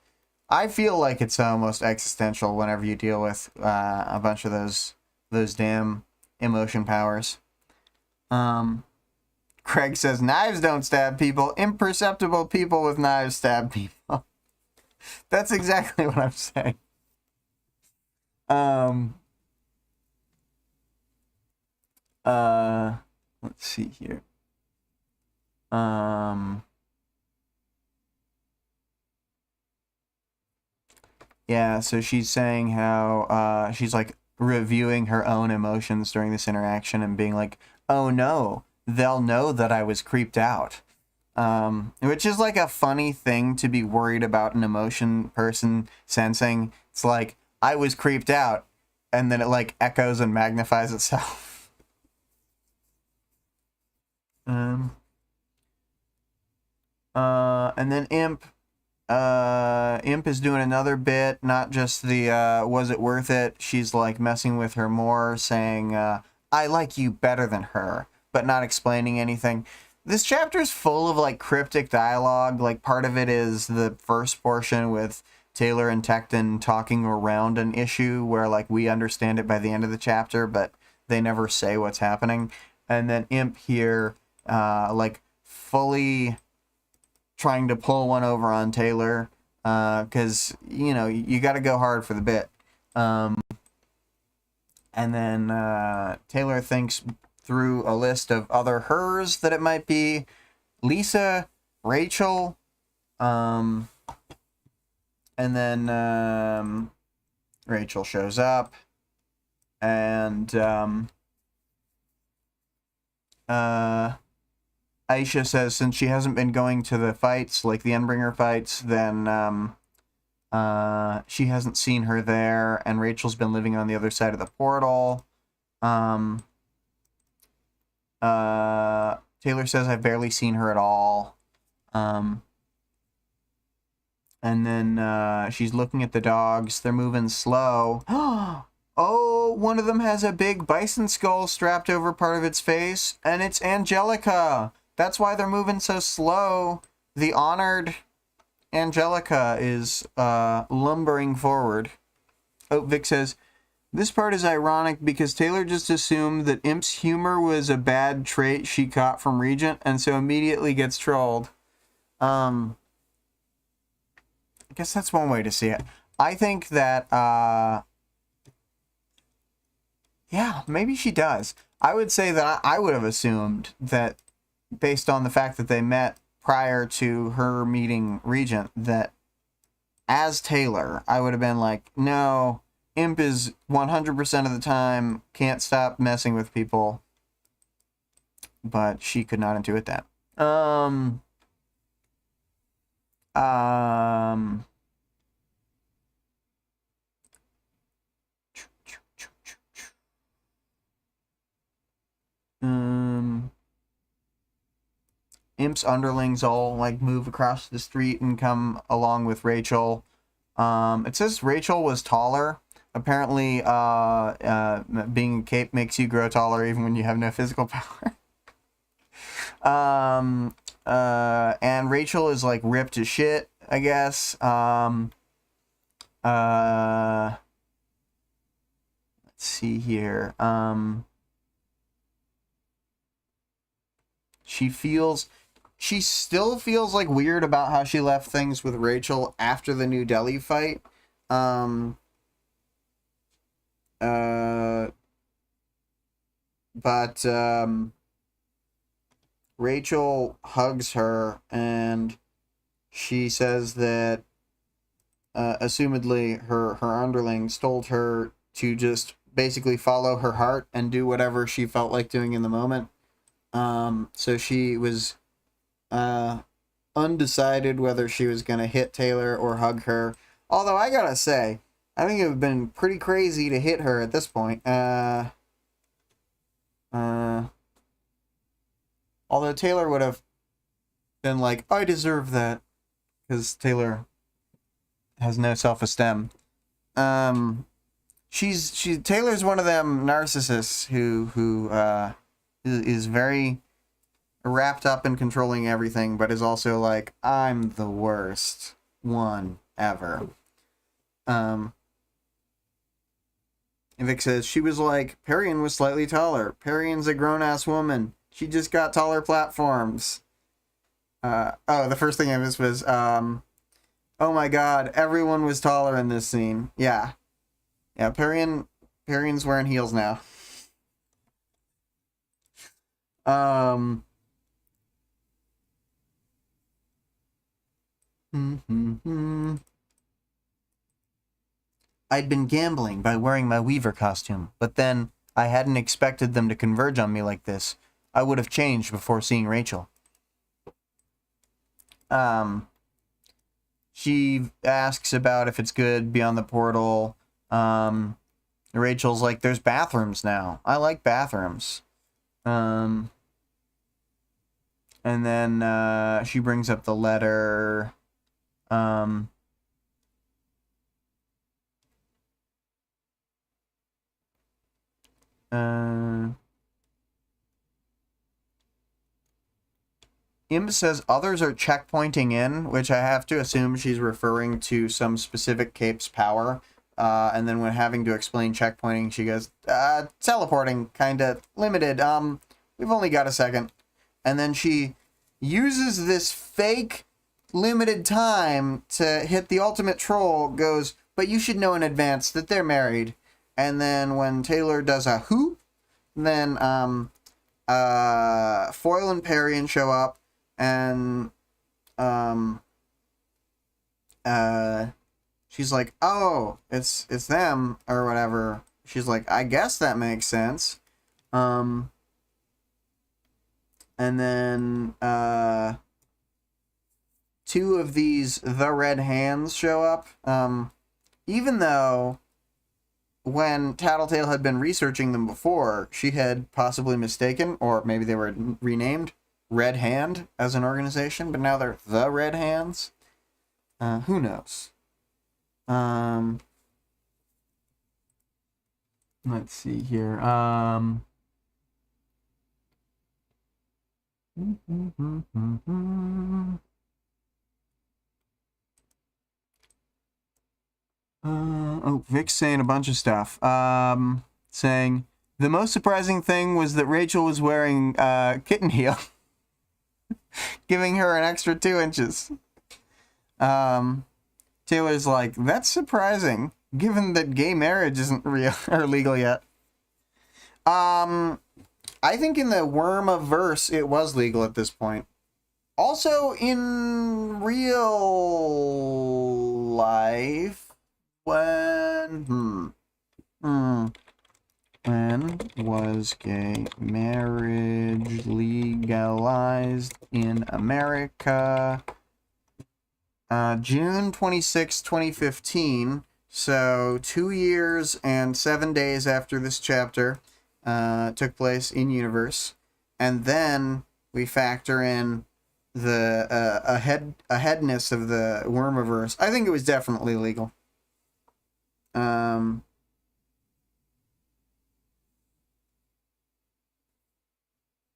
I feel like it's almost existential whenever you deal with a bunch of those damn emotion powers. Craig says, knives don't stab people. Imperceptible people with knives stab people. That's exactly what I'm saying. Let's see here. Yeah, so she's saying how she's like reviewing her own emotions during this interaction and being like, oh no, they'll know that I was creeped out. Which is like a funny thing to be worried about an emotion person sensing. It's like, I was creeped out, and then it like echoes and magnifies itself. And then Imp is doing another bit, not just the was it worth it. She's like messing with her more, saying I like you better than her, but not explaining anything. This chapter is full of like cryptic dialogue. Like part of it is the first portion with Taylor and Tecton talking around an issue where like we understand it by the end of the chapter, but they never say what's happening. And then Imp here like fully trying to pull one over on Taylor because, you know, you got to go hard for the bit. And then Taylor thinks through a list of other hers that it might be Lisa, Rachel, and then Rachel shows up, and Aisha says since she hasn't been going to the fights, like the Endbringer fights, then she hasn't seen her there, and Rachel's been living on the other side of the portal. Taylor says I've barely seen her at all. And then she's looking at the dogs. They're moving slow. Oh, one of them has a big bison skull strapped over part of its face, and it's Angelica. That's why they're moving so slow. The honored Angelica is lumbering forward. Oh, Vic says, this part is ironic because Taylor just assumed that Imp's humor was a bad trait she caught from Regent, and so immediately gets trolled. I guess that's one way to see it. I think that, yeah, maybe she does. I would say that I would have assumed that, based on the fact that they met prior to her meeting Regent, that as Taylor, I would have been like, no, Imp is 100% of the time can't stop messing with people. But she could not intuit that. Imp's underlings all like move across the street and come along with Rachel. It says Rachel was taller. Apparently, being a cape makes you grow taller even when you have no physical power. And Rachel is like ripped to shit, I guess. Let's see here. She still feels like weird about how she left things with Rachel after the New Delhi fight. But Rachel hugs her and she says that assumedly her underlings told her to just basically follow her heart and do whatever she felt like doing in the moment. So she was undecided whether she was going to hit Taylor or hug her. Although I gotta say, I think it would have been pretty crazy to hit her at this point. Although Taylor would have been like, I deserve that. Because Taylor has no self-esteem. Taylor's one of them narcissists who is very wrapped up in controlling everything, but is also like, I'm the worst one ever. And Vic says, she was like, Perian was slightly taller. Perian's a grown-ass woman. She just got taller platforms. The first thing I missed was, oh my god, everyone was taller in this scene. Yeah. Yeah, Perian's wearing heels now. I'd been gambling by wearing my Weaver costume, but then I hadn't expected them to converge on me like this. I would have changed before seeing Rachel. She asks about if it's good beyond the portal. Rachel's like, there's bathrooms now. I like bathrooms. And then she brings up the letter. Imp says others are checkpointing in, which I have to assume she's referring to some specific cape's power. And then when having to explain checkpointing, she goes, teleporting, kinda limited. We've only got a second. And then she uses this fake limited time to hit the ultimate troll, goes, but you should know in advance that they're married. And then when Taylor does a hoop, then Foil and Perian show up, and she's like, oh, it's them, or whatever. She's like, I guess that makes sense. And then two of these The Red Hands show up. Even though when Tattletale had been researching them before, she had possibly mistaken, or maybe they were renamed, Red Hand as an organization, but now they're The Red Hands. Who knows? Let's see here. Oh, Vic's saying a bunch of stuff. Saying the most surprising thing was that Rachel was wearing kitten heel, giving her an extra 2 inches. Taylor's like, that's surprising, given that gay marriage isn't real or legal yet. I think in the Worm-averse, it was legal at this point. Also, in real life, when was gay marriage legalized in America? June 26, 2015. So 2 years and 7 days after this chapter took place in universe, and then we factor in the aheadness of the Worm-averse. I think it was definitely legal.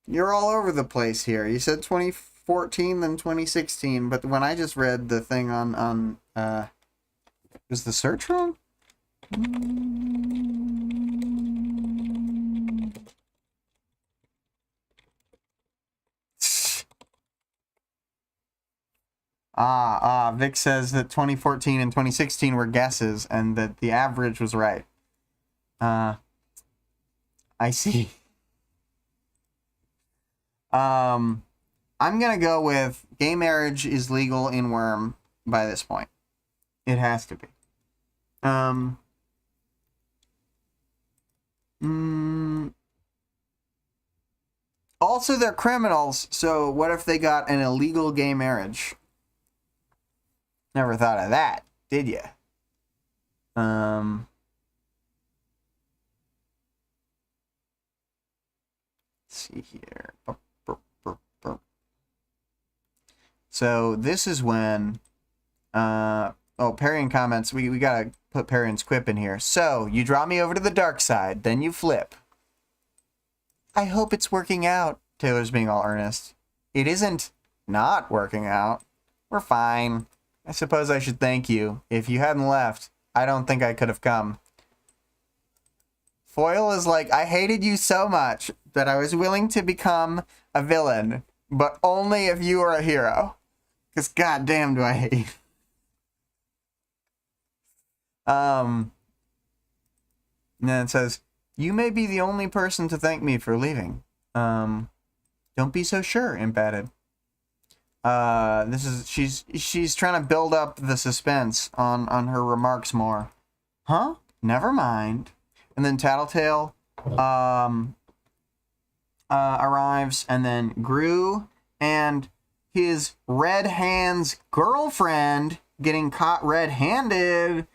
You're all over the place here. You said 2014, then 2016, but when I just read the thing on was the search wrong? Vic says that 2014 and 2016 were guesses and that the average was right. I see. I'm gonna go with gay marriage is legal in Worm by this point. It has to be. Also, they're criminals, so what if they got an illegal gay marriage? Never thought of that, did you? Let's see here. So this is when, Perry in comments, we gotta put Perry quip in here. So, you draw me over to the dark side, then you flip. I hope it's working out. Taylor's being all earnest. It isn't not working out. We're fine. I suppose I should thank you. If you hadn't left, I don't think I could have come. Foil is like, I hated you so much that I was willing to become a villain, but only if you were a hero. Because goddamn do I hate you. And then it says, you may be the only person to thank me for leaving. Don't be so sure, Imp added. She's trying to build up the suspense on her remarks more. Huh? Never mind. And then Tattletale arrives, and then Gru and his Red Hand's girlfriend getting caught red-handed.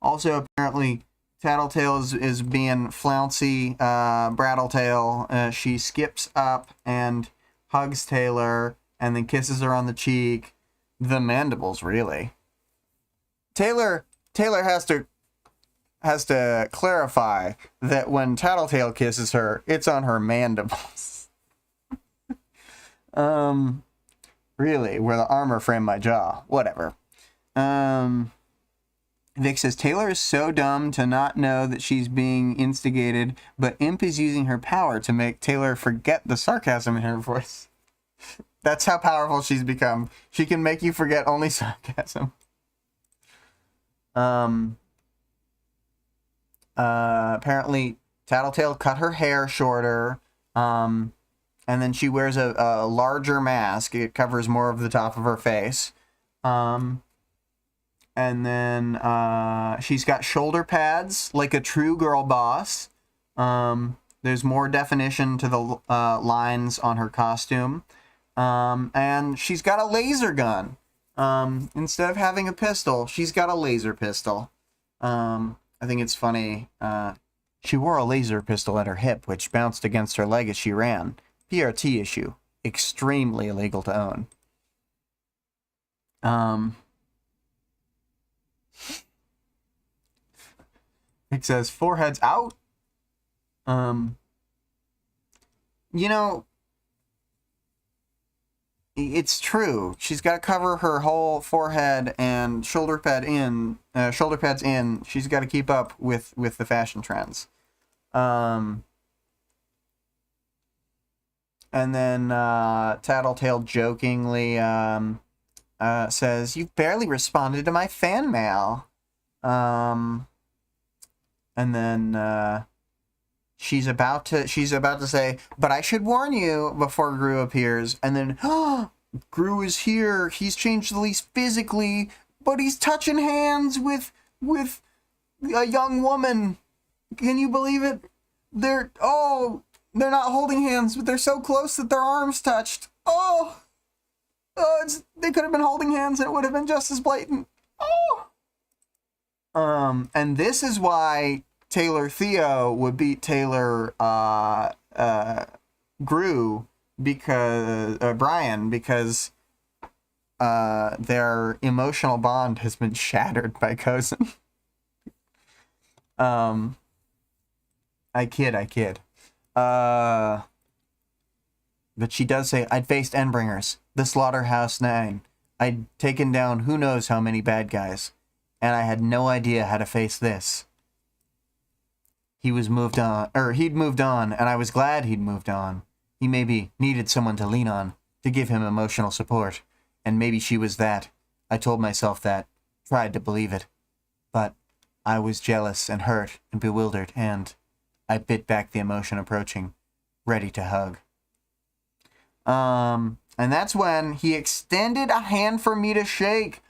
Also, apparently, Tattletale is being flouncy. Brattletail, she skips up and hugs Taylor, and then kisses her on the cheek. The mandibles, really. Taylor has to clarify that when Tattletale kisses her, it's on her mandibles. Really, where the armor framed my jaw. Whatever. Vic says, Taylor is so dumb to not know that she's being instigated, but Imp is using her power to make Taylor forget the sarcasm in her voice. That's how powerful she's become. She can make you forget only sarcasm. Apparently, Tattletale cut her hair shorter, and then she wears a larger mask. It covers more of the top of her face. And then she's got shoulder pads like a true girl boss. There's more definition to the lines on her costume. And she's got a laser gun. Instead of having a pistol, she's got a laser pistol. I think it's funny. She wore a laser pistol at her hip, which bounced against her leg as she ran. PRT issue. Extremely illegal to own. It says foreheads out. You know, it's true. She's got to cover her whole forehead and shoulder pads in. She's got to keep up with the fashion trends. And then Tattletale jokingly says, "You've barely responded to my fan mail." And then she's about to say, "But I should warn you," before Gru appears. And then, Gru is here. He's changed the least physically, but he's touching hands with a young woman. Can you believe it? They're not holding hands, but they're so close that their arms touched. They could have been holding hands and it would have been just as blatant. And this is why Taylor Theo would beat Taylor Gru, because Brian, because their emotional bond has been shattered by Cozen. I kid. But she does say, "I'd faced Endbringers, the Slaughterhouse 9. I'd taken down who knows how many bad guys, and I had no idea how to face this." He'd moved on, and I was glad he'd moved on. He maybe needed someone to lean on, to give him emotional support, and maybe she was that. I told myself that, tried to believe it. But I was jealous and hurt and bewildered, and I bit back the emotion approaching, ready to hug. And that's when he extended a hand for me to shake.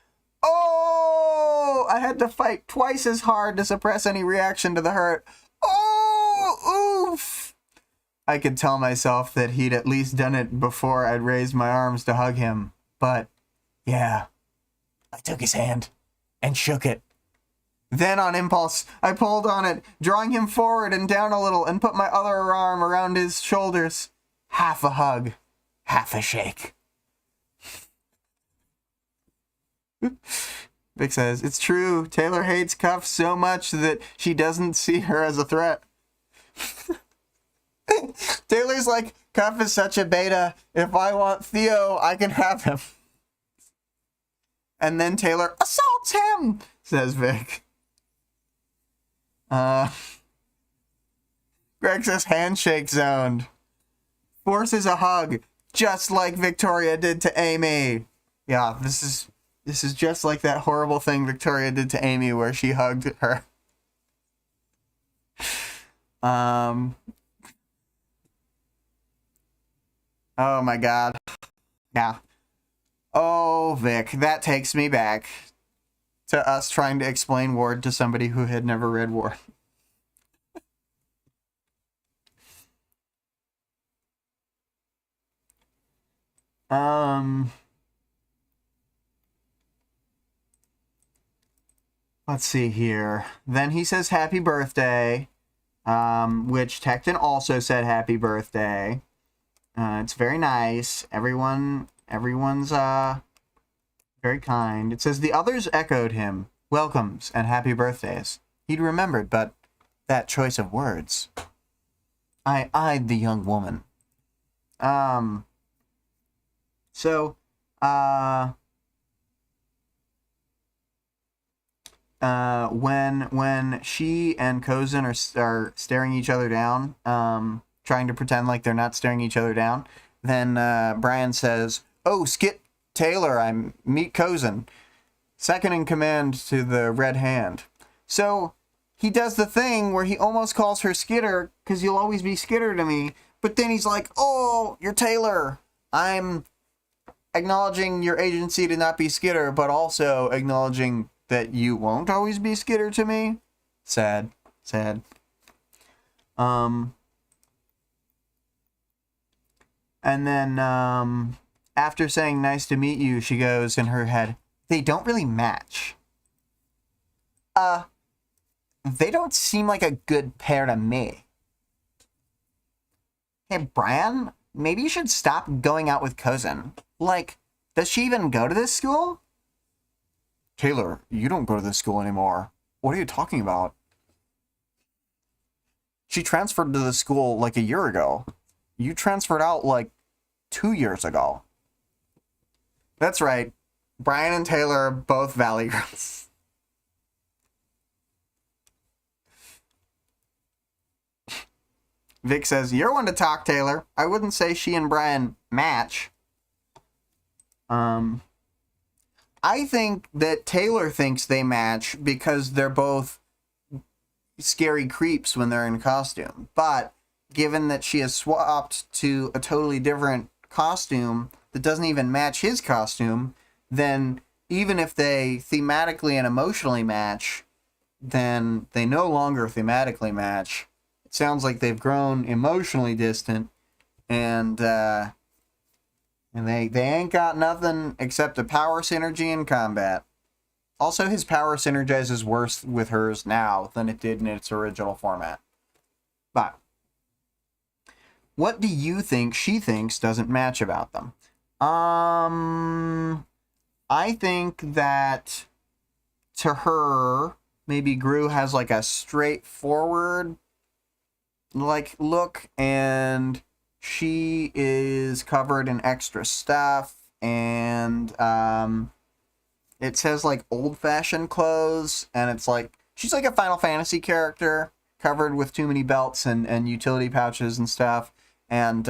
I had to fight twice as hard to suppress any reaction to the hurt. Oof! I could tell myself that he'd at least done it before I'd raised my arms to hug him. But, yeah, I took his hand and shook it. Then, on impulse, I pulled on it, drawing him forward and down a little, and put my other arm around his shoulders. Half a hug, half a shake. Vic says, "It's true. Taylor hates Cuff so much that she doesn't see her as a threat." Taylor's like, "Cuff is such a beta. If I want Theo, I can have him." And then Taylor assaults him, says Vic. Greg says, "Handshake zoned. Forces a hug, just like Victoria did to Amy." Yeah, this is just like that horrible thing Victoria did to Amy where she hugged her. Oh my god. Yeah. Oh, Vic, that takes me back to us trying to explain Ward to somebody who had never read Ward. Let's see here. Then he says happy birthday, which Tecton also said happy birthday. It's very nice. Everyone's very kind. It says the others echoed him. Welcomes and happy birthdays. He'd remembered, but that choice of words. I eyed the young woman. When she and Cozen are staring each other down, trying to pretend like they're not staring each other down, then Brian says, "Oh, Skip Taylor, I'm meet Cozen, second in command to the Red Hand." So he does the thing where he almost calls her Skitter, because you'll always be Skitter to me, but then he's like, "Oh, you're Taylor. I'm acknowledging your agency to not be Skitter, but also acknowledging that you won't always be Skitter to me." Sad. And then, after saying nice to meet you, she goes in her head, "They don't really match. They don't seem like a good pair to me. Hey, Brian, maybe you should stop going out with Cozen. Like, does she even go to this school?" Taylor, you don't go to this school anymore. What are you talking about? She transferred to the school like a year ago. You transferred out like 2 years ago. That's right. Brian and Taylor are both Valley Girls. Vic says, you're one to talk, Taylor. I wouldn't say she and Brian match. I think that Taylor thinks they match because they're both scary creeps when they're in costume. But given that she has swapped to a totally different costume that doesn't even match his costume, then even if they thematically and emotionally match, then they no longer thematically match. It sounds like they've grown emotionally distant, and they ain't got nothing except a power synergy in combat. Also, his power synergizes worse with hers now than it did in its original format. But what do you think she thinks doesn't match about them? I think that to her, maybe Gru has like a straightforward like look, and she is covered in extra stuff, and it says like old-fashioned clothes, and it's like she's like a Final Fantasy character covered with too many belts and utility pouches and stuff, and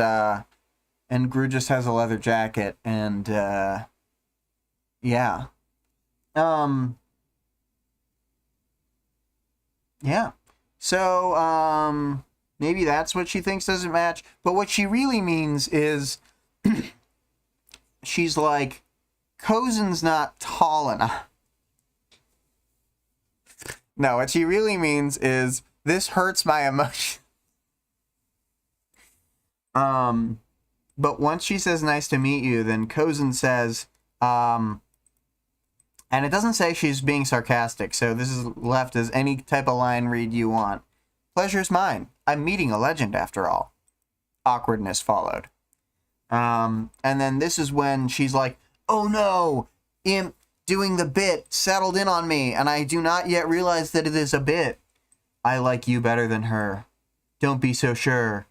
Gru just has a leather jacket, and yeah. Yeah. So, maybe that's what she thinks doesn't match. But what she really means is she's like, Cozen's not tall enough. No, what she really means is this hurts my emotion. But once she says nice to meet you, then Cozen says, and it doesn't say she's being sarcastic, so this is left as any type of line read you want. Pleasure's mine. I'm meeting a legend after all. Awkwardness followed. And then this is when she's like, oh no, Imp doing the bit settled in on me, and I do not yet realize that it is a bit. I like you better than her. Don't be so sure.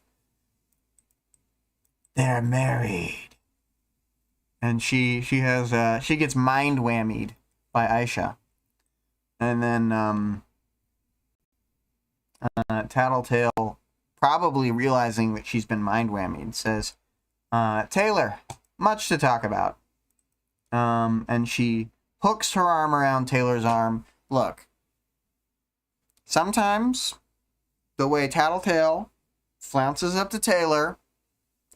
They're married. And she gets mind whammied by Aisha. And then Tattletale, probably realizing that she's been mind whammied, says, Taylor, much to talk about. And she hooks her arm around Taylor's arm. Look, sometimes the way Tattletale flounces up to Taylor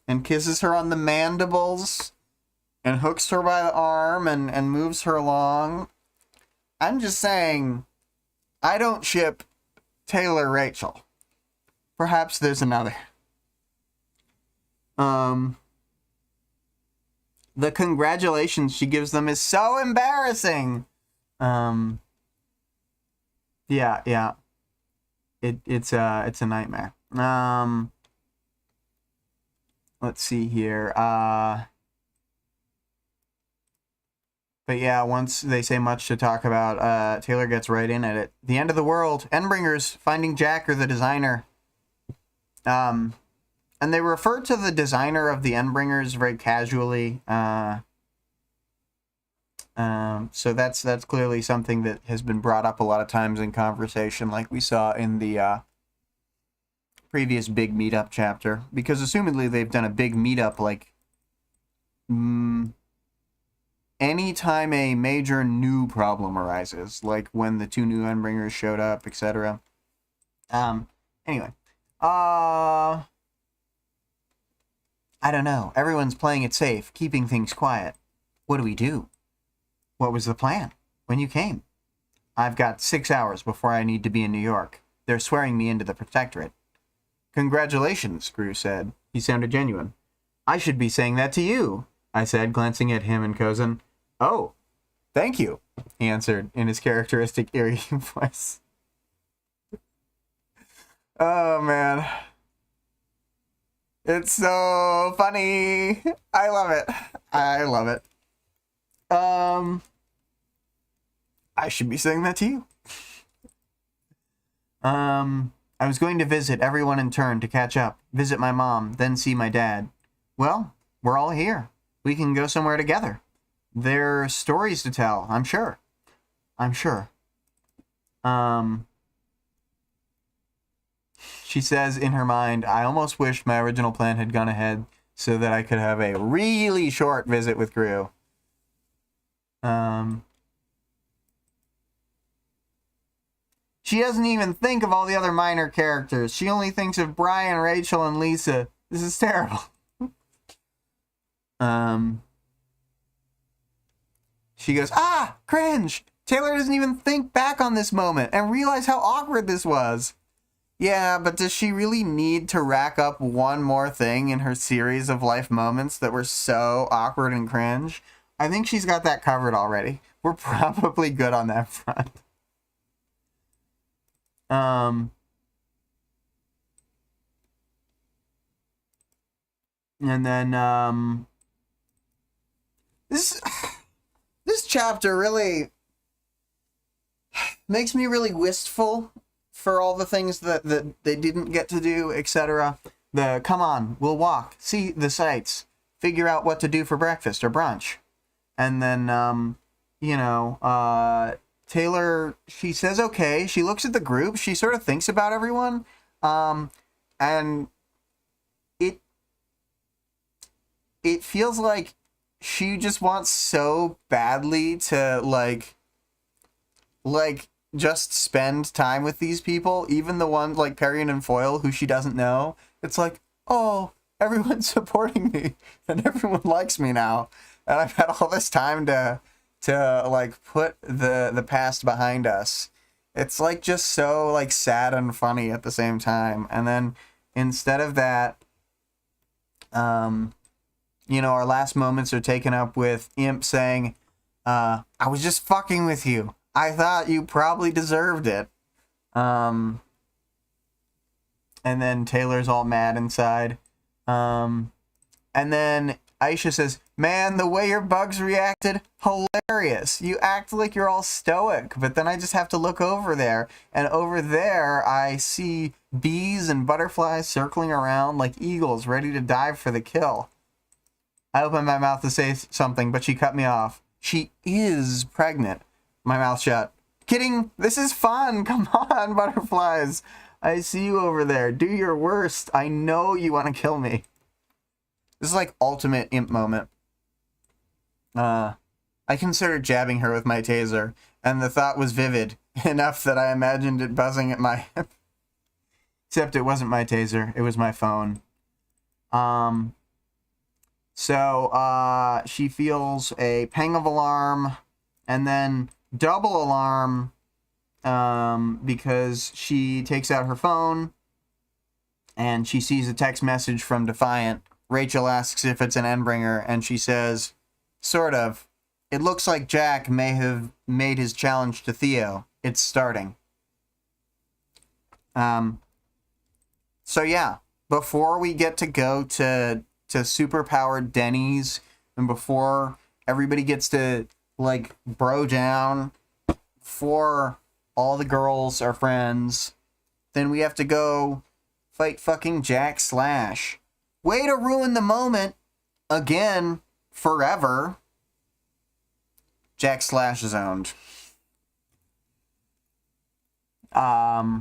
and kisses her on the mandibles and hooks her by the arm and moves her along. I'm just saying, I don't ship Taylor Rachel. Perhaps there's another. The congratulations she gives them is so embarrassing. Yeah. It's a nightmare. Let's see here. But yeah, once they say much to talk about, Taylor gets right in at it. The end of the world. Endbringers finding Jack or the designer. And they refer to the designer of the Endbringers very casually. So that's clearly something that has been brought up a lot of times in conversation, like we saw in the previous big meetup chapter. Because assumedly they've done a big meetup, like anytime a major new problem arises, like when the two new Endbringers showed up, etc. Anyway. I don't know. Everyone's playing it safe, keeping things quiet. What do we do? What was the plan when you came? I've got 6 hours before I need to be in New York. They're swearing me into the Protectorate. Congratulations, Gru said. He sounded genuine. I should be saying that to you, I said, glancing at him and Cozen. Oh, thank you, he answered in his characteristic eerie voice. Oh, man. It's so funny. I love it. I should be saying that to you. I was going to visit everyone in turn to catch up, visit my mom, then see my dad. Well, we're all here. We can go somewhere together. There's stories to tell, I'm sure. She says in her mind, I almost wished my original plan had gone ahead so that I could have a really short visit with Gru. She doesn't even think of all the other minor characters. She only thinks of Brian, Rachel, and Lisa. This is terrible. She goes, cringe! Taylor doesn't even think back on this moment and realize how awkward this was. Yeah, but does she really need to rack up one more thing in her series of life moments that were so awkward and cringe? I think she's got that covered already. We're probably good on that front. And then, this chapter really makes me really wistful for all the things that they didn't get to do, etc. Come on, we'll walk, see the sights, figure out what to do for breakfast or brunch. And then, Taylor, she says okay, she looks at the group, she sort of thinks about everyone, and it feels like she just wants so badly to, like just spend time with these people, even the ones like Perian and Foyle who she doesn't know. It's like, oh, everyone's supporting me, and everyone likes me now, and I've had all this time to like put the past behind us. It's like just so like sad and funny at the same time. And then instead of that, our last moments are taken up with Imp saying, I was just fucking with you. I thought you probably deserved it. And then Taylor's all mad inside. And then Aisha says, man, the way your bugs reacted, hilarious. You act like you're all stoic, but then I just have to look over there. And over there, I see bees and butterflies circling around like eagles ready to dive for the kill. I opened my mouth to say something, but she cut me off. She is pregnant. My mouth shut. Kidding, this is fun. Come on, butterflies. I see you over there. Do your worst. I know you want to kill me. This is like ultimate Imp moment. I considered jabbing her with my taser, and the thought was vivid enough that I imagined it buzzing at my hip. Except it wasn't my taser, it was my phone. So she feels a pang of alarm, and then double alarm, because she takes out her phone, and she sees a text message from Defiant. Rachel asks if it's an Endbringer, and she says, sort of. It looks like Jack may have made his challenge to Theo. It's starting. So yeah, before we get to go to superpowered Denny's, and before everybody gets to, like, bro down, before all the girls are friends, then we have to go fight fucking Jack Slash. Way to ruin the moment. Again. Forever. Jack Slash is owned. Yeah.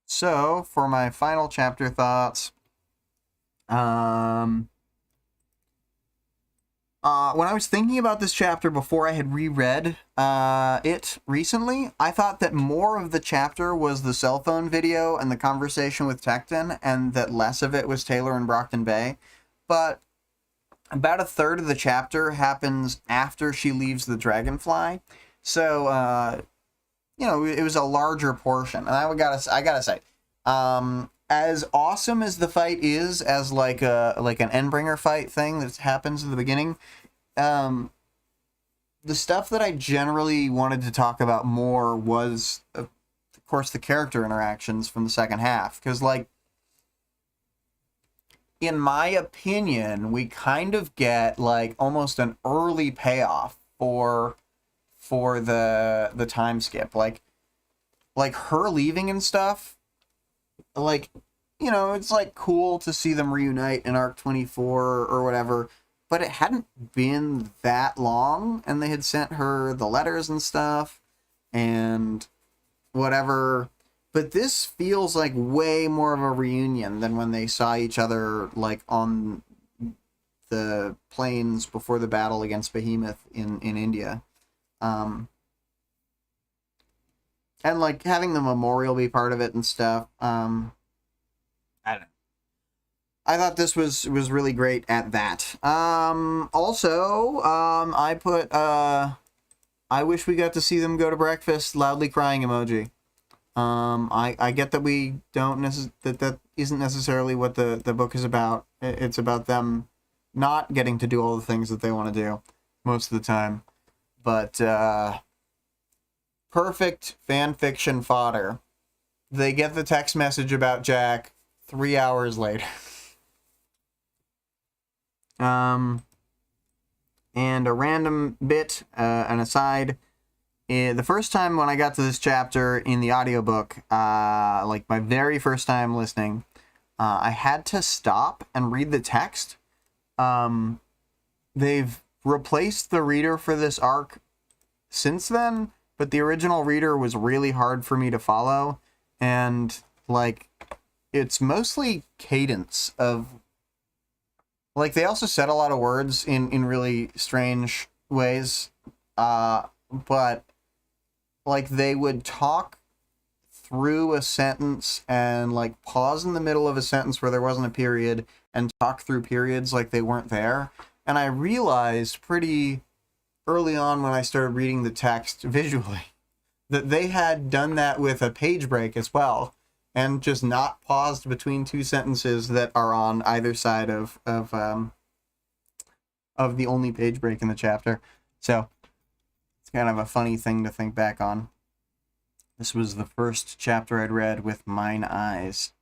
So, for my final chapter thoughts, when I was thinking about this chapter before I had reread it recently, I thought that more of the chapter was the cell phone video and the conversation with Tecton, and that less of it was Taylor and Brockton Bay. But about a third of the chapter happens after she leaves the Dragonfly. So, it was a larger portion. And I gotta say, as awesome as the fight is, as like an Endbringer fight thing that happens in the beginning, the stuff that I generally wanted to talk about more was course, the character interactions from the second half. Because, like, in my opinion, we kind of get, like, almost an early payoff for the time skip. Like her leaving and stuff, like, you know, it's, like, cool to see them reunite in Arc 24 or whatever, but it hadn't been that long, and they had sent her the letters and stuff, and whatever. But this feels like way more of a reunion than when they saw each other, like, on the plains before the battle against Behemoth in India. And, like, having the memorial be part of it and stuff. I don't know. I thought this was really great at that. Also, I put, I wish we got to see them go to breakfast, loudly crying emoji. I get that we don't that isn't necessarily what the book is about. It's about them not getting to do all the things that they want to do most of the time. But, perfect fan fiction fodder. They get the text message about Jack 3 hours later. And a random bit, an aside. The first time when I got to this chapter in the audiobook, like my very first time listening, I had to stop and read the text. They've replaced the reader for this arc since then, but the original reader was really hard for me to follow, and, like, it's mostly cadence of, like, they also said a lot of words in really strange ways, but, like, they would talk through a sentence and, like, pause in the middle of a sentence where there wasn't a period and talk through periods like they weren't there. And I realized pretty early on when I started reading the text visually that they had done that with a page break as well, and just not paused between two sentences that are on either side of the only page break in the chapter. So it's kind of a funny thing to think back on. This was the first chapter I'd read with mine eyes.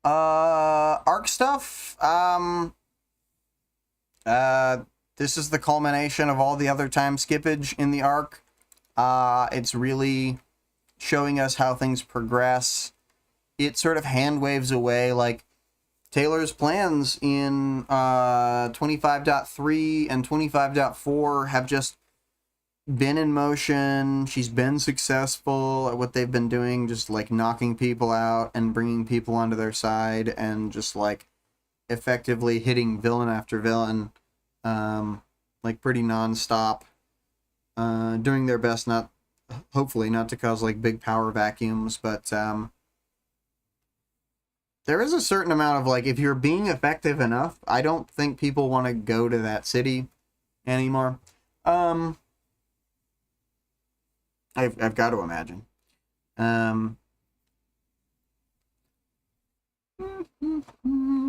Arc stuff. This is the culmination of all the other time skippage in the arc. It's really showing us how things progress. It sort of hand waves away, like, Taylor's plans in 25.3 and 25.4 have just been in motion. She's been successful at what they've been doing, just, like, knocking people out and bringing people onto their side, and just, like, effectively hitting villain after villain, like, pretty nonstop, doing their best, hopefully not to cause, like, big power vacuums, but there is a certain amount of, like, if you're being effective enough, I don't think people want to go to that city anymore. I've got to imagine.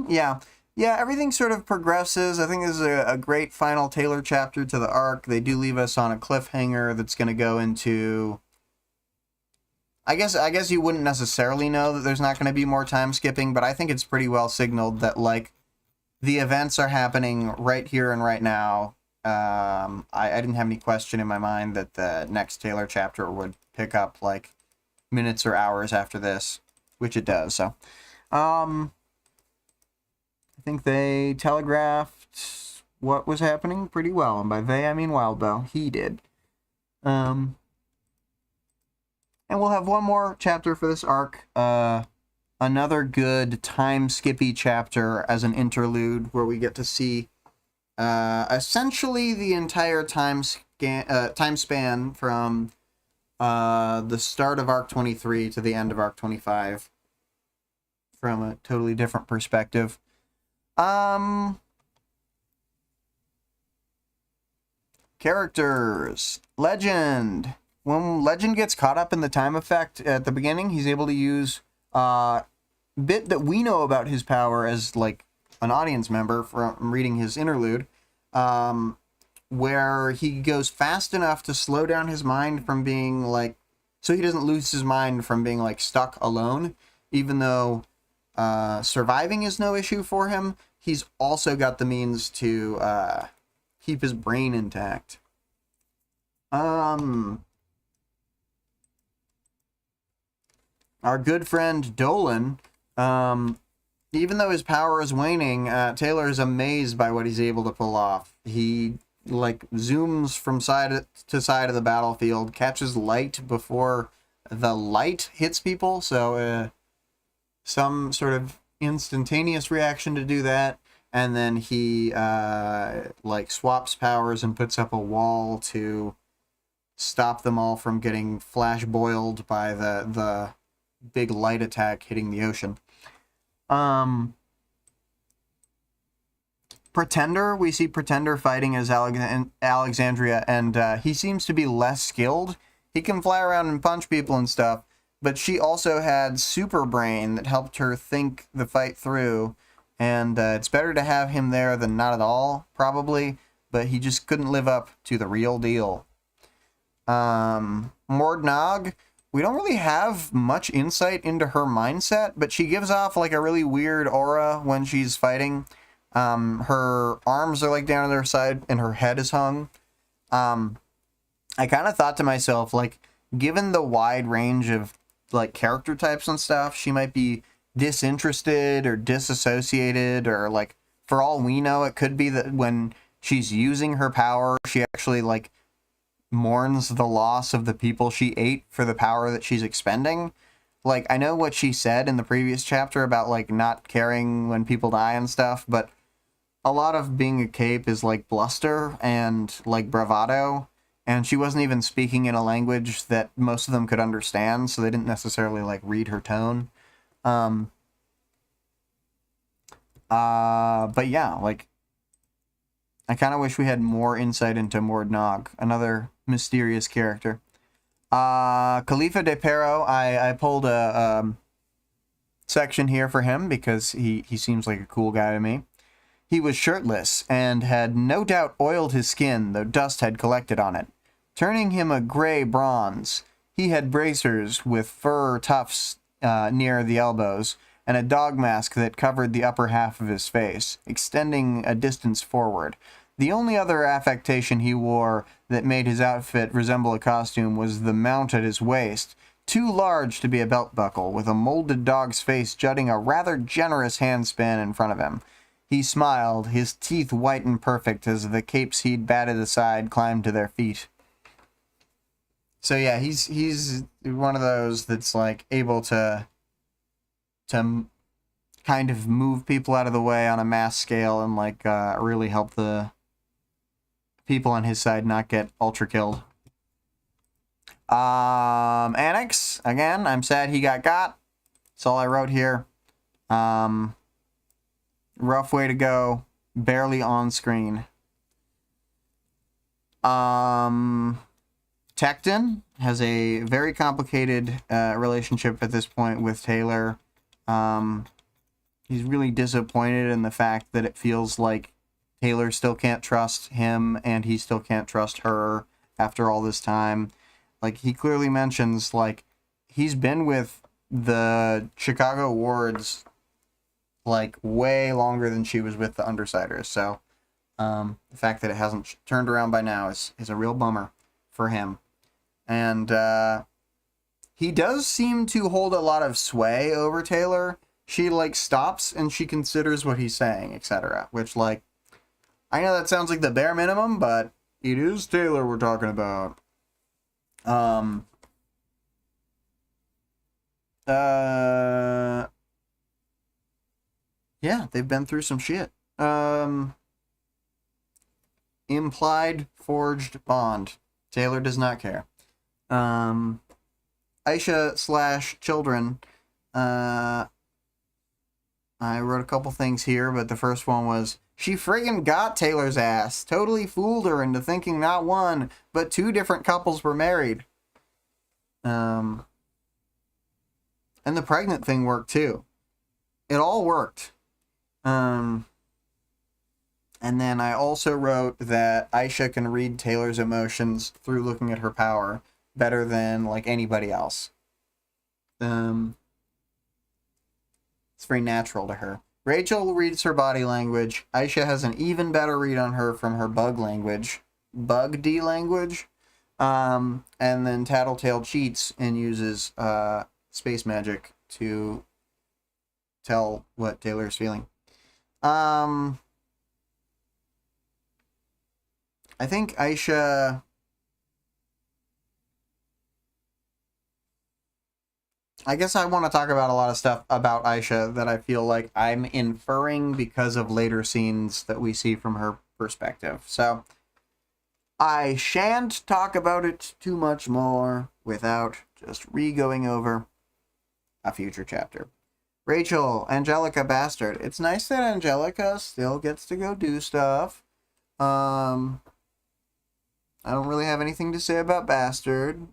Yeah, everything sort of progresses. I think this is a great final Taylor chapter to the arc. They do leave us on a cliffhanger that's going to go into... I guess you wouldn't necessarily know that there's not going to be more time skipping, but I think it's pretty well signaled that, like, the events are happening right here and right now. I didn't have any question in my mind that the next Taylor chapter would pick up, like, minutes or hours after this, which it does. So, I think they telegraphed what was happening pretty well, and by they I mean Wildbow. He did. And we'll have one more chapter for this arc. Another good time skippy chapter as an interlude where we get to see essentially the entire time span from the start of Arc 23 to the end of Arc 25 from a totally different perspective. Characters. Legend. When Legend gets caught up in the time effect at the beginning, he's able to use bit that we know about his power as, like, an audience member from reading his interlude, where he goes fast enough to slow down his mind from being like, so he doesn't lose his mind from being like stuck alone, even though surviving is no issue for him. He's also got the means to keep his brain intact. Our good friend Dolan, even though his power is waning, Taylor is amazed by what he's able to pull off. He like zooms from side to side of the battlefield, catches light before the light hits people, so some sort of instantaneous reaction to do that, and then he like swaps powers and puts up a wall to stop them all from getting flash boiled by the big light attack hitting the ocean. Pretender, we see Pretender fighting as Alexandria, and he seems to be less skilled. He can fly around and punch people and stuff, but she also had super brain that helped her think the fight through, and it's better to have him there than not at all, probably, but he just couldn't live up to the real deal. Mordnog, we don't really have much insight into her mindset, but she gives off like a really weird aura when she's fighting. Her arms are like down to their side and her head is hung. I kind of thought to myself, like, given the wide range of like character types and stuff, she might be disinterested or disassociated, or like, for all we know, it could be that when she's using her power, she actually like mourns the loss of the people she ate for the power that she's expending. Like, I know what she said in the previous chapter about like not caring when people die and stuff, but a lot of being a cape is like bluster and like bravado, and she wasn't even speaking in a language that most of them could understand, so they didn't necessarily like read her tone. But yeah, like, I kind of wish we had more insight into Mordnog, another mysterious character. Khalifa de Pero, I pulled a section here for him because he seems like a cool guy to me. He was shirtless and had no doubt oiled his skin, though dust had collected on it, turning him a gray bronze. He had bracers with fur tufts near the elbows, and a dog mask that covered the upper half of his face, extending a distance forward. The only other affectation he wore that made his outfit resemble a costume was the mount at his waist, too large to be a belt buckle, with a molded dog's face jutting a rather generous handspan in front of him. He smiled, his teeth white and perfect as the capes he'd batted aside climbed to their feet. So yeah, he's one of those that's like able to kind of move people out of the way on a mass scale and like really help the people on his side not get ultra killed. Annex, again, I'm sad he got. That's all I wrote here. Rough way to go. Barely on screen. Tecton has a very complicated relationship at this point with Taylor. He's really disappointed in the fact that it feels like Taylor still can't trust him and he still can't trust her after all this time. Like, he clearly mentions, like, he's been with the Chicago Wards like way longer than she was with the Undersiders. So the fact that it hasn't turned around by now is a real bummer for him. And he does seem to hold a lot of sway over Taylor. She like stops and she considers what he's saying, etc. Which, like, I know that sounds like the bare minimum, but it is Taylor we're talking about. Yeah, they've been through some shit. Implied forged bond. Taylor does not care. Aisha/children. I wrote a couple things here, but the first one was, she friggin' got Taylor's ass. Totally fooled her into thinking not one, but two different couples were married. And the pregnant thing worked too. It all worked. And then I also wrote that Aisha can read Taylor's emotions through looking at her power better than like anybody else. It's very natural to her. Rachel reads her body language. Aisha has an even better read on her from her bug language. Bug-D language. And then Tattletale cheats and uses space magic to tell what Taylor's feeling. I think Aisha... I guess I want to talk about a lot of stuff about Aisha that I feel like I'm inferring because of later scenes that we see from her perspective. So, I shan't talk about it too much more without just re-going over a future chapter. Rachel, Angelica Bastard. It's nice that Angelica still gets to go do stuff. I don't really have anything to say about Bastard.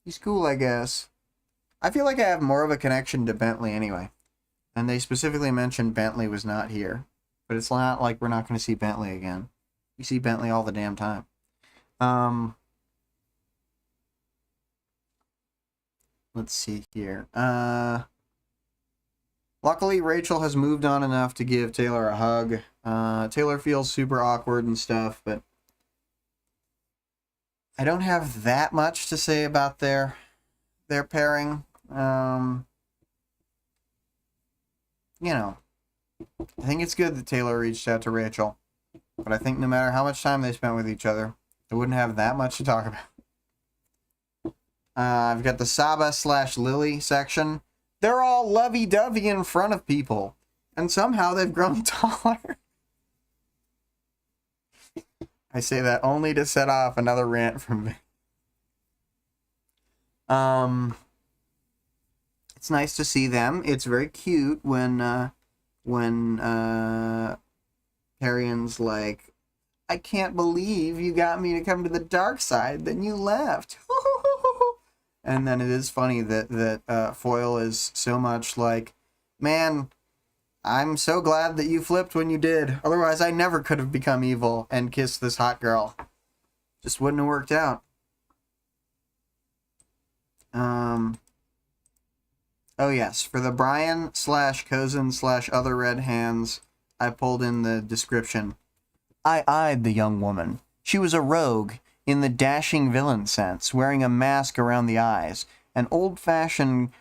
He's cool, I guess. I feel like I have more of a connection to Bentley anyway. And they specifically mentioned Bentley was not here. But it's not like we're not going to see Bentley again. We see Bentley all the damn time. Let's see here. Luckily, Rachel has moved on enough to give Taylor a hug. Taylor feels super awkward and stuff, but I don't have that much to say about their pairing. You know, I think it's good that Taylor reached out to Rachel, but I think no matter how much time they spent with each other, they wouldn't have that much to talk about. I've got the Saba/Lily section. They're all lovey-dovey in front of people, and somehow they've grown taller. I say that only to set off another rant from me. It's nice to see them. It's very cute when Harrian's like, I can't believe you got me to come to the dark side, then you left. And then it is funny that Foyle is so much like, man, I'm so glad that you flipped when you did. Otherwise, I never could have become evil and kissed this hot girl. Just wouldn't have worked out. Oh yes, for the Brian/Cozen/other red hands, I pulled in the description. I eyed the young woman. She was a rogue, in the dashing villain sense, wearing a mask around the eyes, and old-fashioned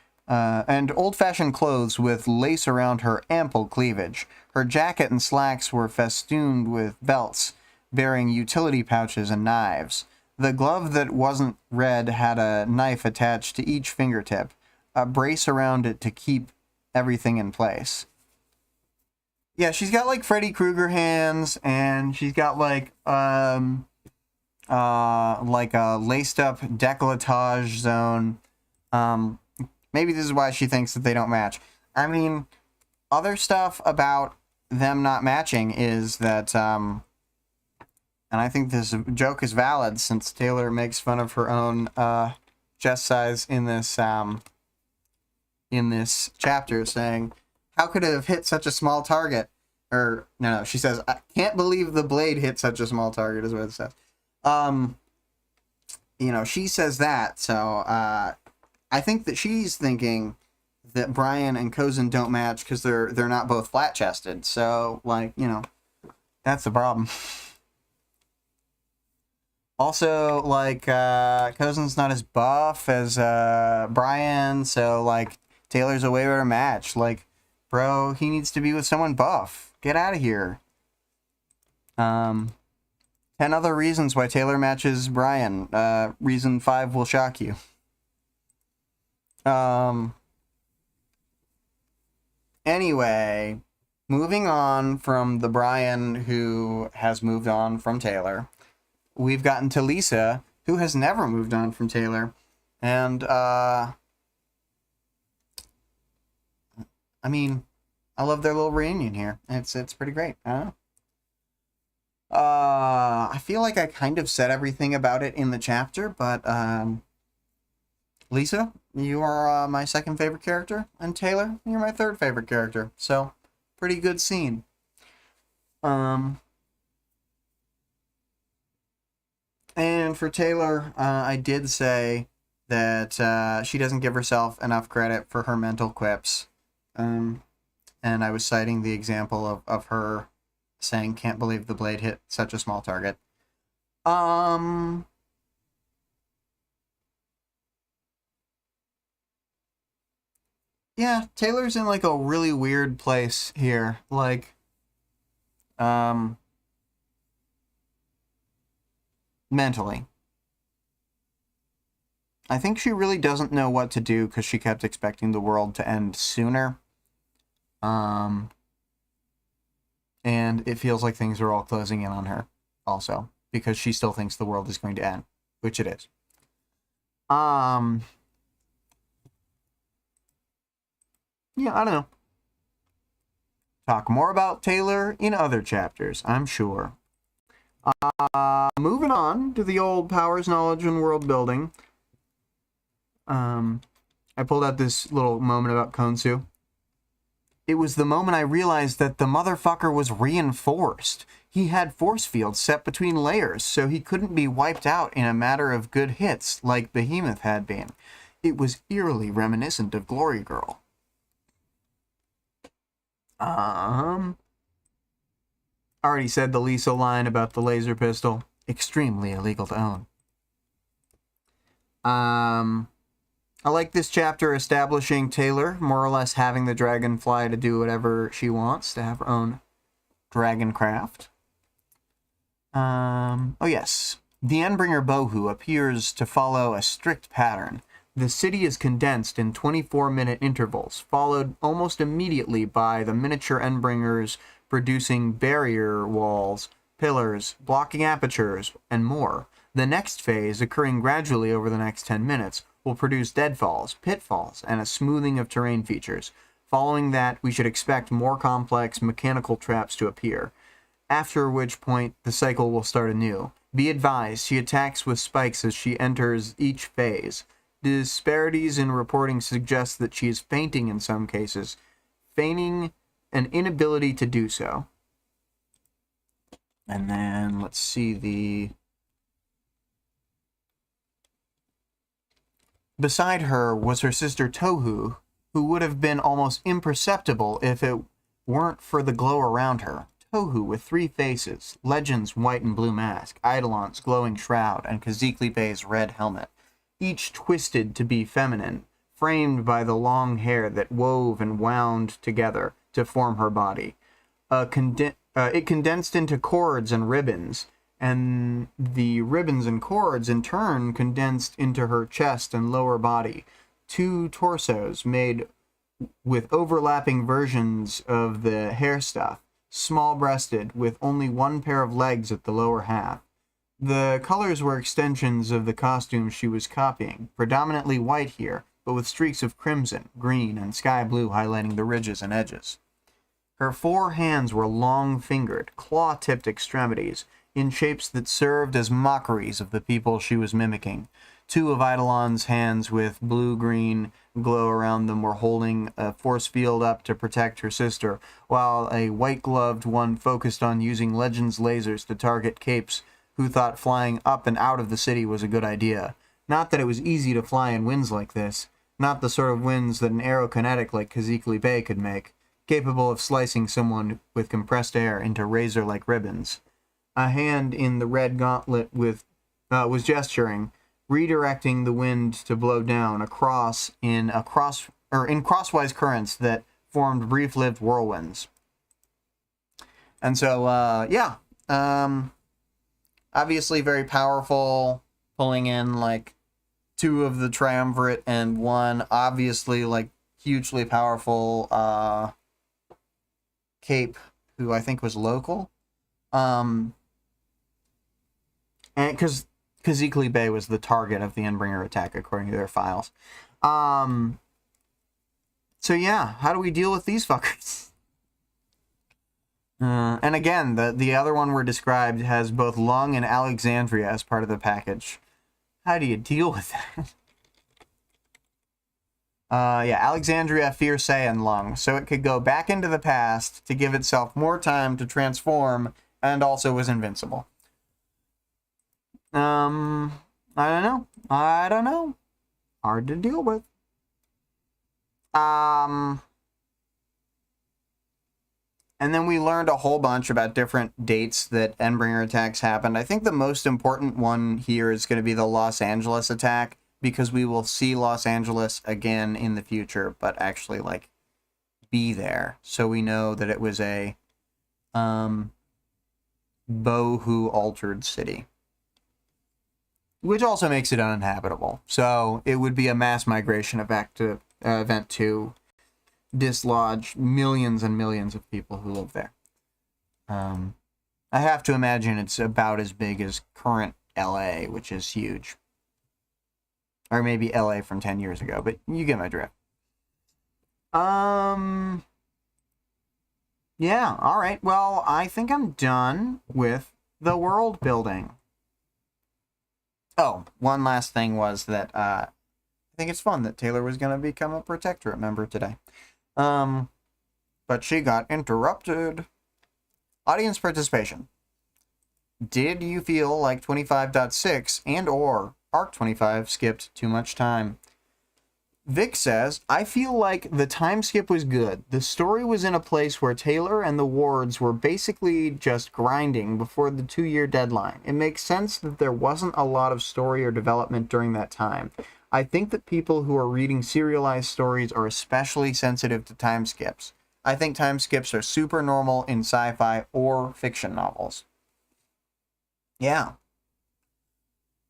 clothes with lace around her ample cleavage. Her jacket and slacks were festooned with belts, bearing utility pouches and knives. The glove that wasn't red had a knife attached to each fingertip, a brace around it to keep everything in place. Yeah, she's got like Freddy Krueger hands, and she's got like a laced up décolletage zone. Maybe this is why she thinks that they don't match. I mean, other stuff about them not matching is that, and I think this joke is valid since Taylor makes fun of her own chest size in this chapter, saying, how could it have hit such a small target? Or, no, she says, I can't believe the blade hit such a small target, is what it says. You know, she says that, so, I think that she's thinking that Brian and Cozen don't match because they're not both flat-chested, so, like, you know, that's the problem. Also, like, Cozen's not as buff as, Brian, so, like, Taylor's a way better match. Like, bro, he needs to be with someone buff. Get out of here. 10 other reasons why Taylor matches Brian. Reason 5 will shock you. Anyway, moving on from the Brian who has moved on from Taylor, we've gotten to Lisa, who has never moved on from Taylor. And, I mean, I love their little reunion here. It's pretty great. I don't know. I feel like I kind of said everything about it in the chapter, but, Lisa, you are my second favorite character, and Taylor, you're my third favorite character. So, pretty good scene. And for Taylor, I did say that she doesn't give herself enough credit for her mental quips. And I was citing the example of her saying, "Can't believe the blade hit such a small target." Yeah, Taylor's in like a really weird place here. Like, mentally. I think she really doesn't know what to do because she kept expecting the world to end sooner. And it feels like things are all closing in on her also because she still thinks the world is going to end, which it is. Yeah, I don't know. Talk more about Taylor in other chapters, I'm sure. Moving on to the old powers, knowledge, and world building. I pulled out this little moment about Konsu. It was the moment I realized that the motherfucker was reinforced. He had force fields set between layers, so he couldn't be wiped out in a matter of good hits like Behemoth had been. It was eerily reminiscent of Glory Girl. Already said the Lisa line about the laser pistol. Extremely illegal to own. I like this chapter establishing Taylor, more or less having the dragonfly to do whatever she wants, to have her own dragon craft. Oh yes. The Endbringer Bohu appears to follow a strict pattern. The city is condensed in 24-minute intervals, followed almost immediately by the miniature Endbringers producing barrier walls, pillars, blocking apertures, and more. The next phase, occurring gradually over the next 10 minutes, will produce deadfalls, pitfalls, and a smoothing of terrain features. Following that, we should expect more complex mechanical traps to appear, after which point the cycle will start anew. Be advised, she attacks with spikes as she enters each phase. Disparities in reporting suggest that she is fainting in some cases, feigning an inability to do so. And then, let's see the... Beside her was her sister Tohu, who would have been almost imperceptible if it weren't for the glow around her. Tohu with 3 faces, Legend's white and blue mask, Eidolon's glowing shroud, and Kazikli Bey's red helmet, each twisted to be feminine, framed by the long hair that wove and wound together to form her body. It condensed into cords and ribbons, and the ribbons and cords in turn condensed into her chest and lower body. 2 torsos made with overlapping versions of the hair stuff, small-breasted with only 1 pair of legs at the lower half. The colors were extensions of the costume she was copying, predominantly white here, but with streaks of crimson, green, and sky blue highlighting the ridges and edges. Her 4 hands were long-fingered, claw-tipped extremities, in shapes that served as mockeries of the people she was mimicking. 2 of Eidolon's hands with blue-green glow around them were holding a force field up to protect her sister, while a white-gloved one focused on using Legend's lasers to target capes who thought flying up and out of the city was a good idea. Not that it was easy to fly in winds like this, not the sort of winds that an aerokinetic like Kazikli Bey could make, capable of slicing someone with compressed air into razor-like ribbons. A hand in the red gauntlet was gesturing, redirecting the wind to blow down across in crosswise currents that formed brief-lived whirlwinds. And so, obviously very powerful, pulling in like 2 of the triumvirate and 1 obviously like hugely powerful cape, who I think was local. And because Kazikli Bey was the target of the Endbringer attack, according to their files. So yeah, how do we deal with these fuckers? And again, the other one we're described has both Lung and Alexandria as part of the package. How do you deal with that? Yeah, Alexandria, Fierce, and Lung. So it could go back into the past to give itself more time to transform, and also was invincible. I don't know. I don't know. Hard to deal with. And then we learned a whole bunch about different dates that Endbringer attacks happened. I think the most important one here is going to be the Los Angeles attack, because we will see Los Angeles again in the future, but actually, like, be there. So we know that it was a Bohu-altered city. Which also makes it uninhabitable. So it would be a mass migration back to event 2. Dislodge millions and millions of people who live there. I have to imagine it's about as big as current LA, which is huge. Or maybe LA from 10 years ago, but you get my drift. Yeah, alright. Well, I think I'm done with the world building. Oh, one last thing was that I think it's fun that Taylor was going to become a Protectorate member today. But she got interrupted. Audience participation. Did you feel like 25.6 and or Arc 25 skipped too much time? Vic says, I feel like the time skip was good. The story was in a place where Taylor and the wards were basically just grinding before the 2-year deadline. It makes sense that there wasn't a lot of story or development during that time. I think that people who are reading serialized stories are especially sensitive to time skips. I think time skips are super normal in sci-fi or fiction novels. Yeah.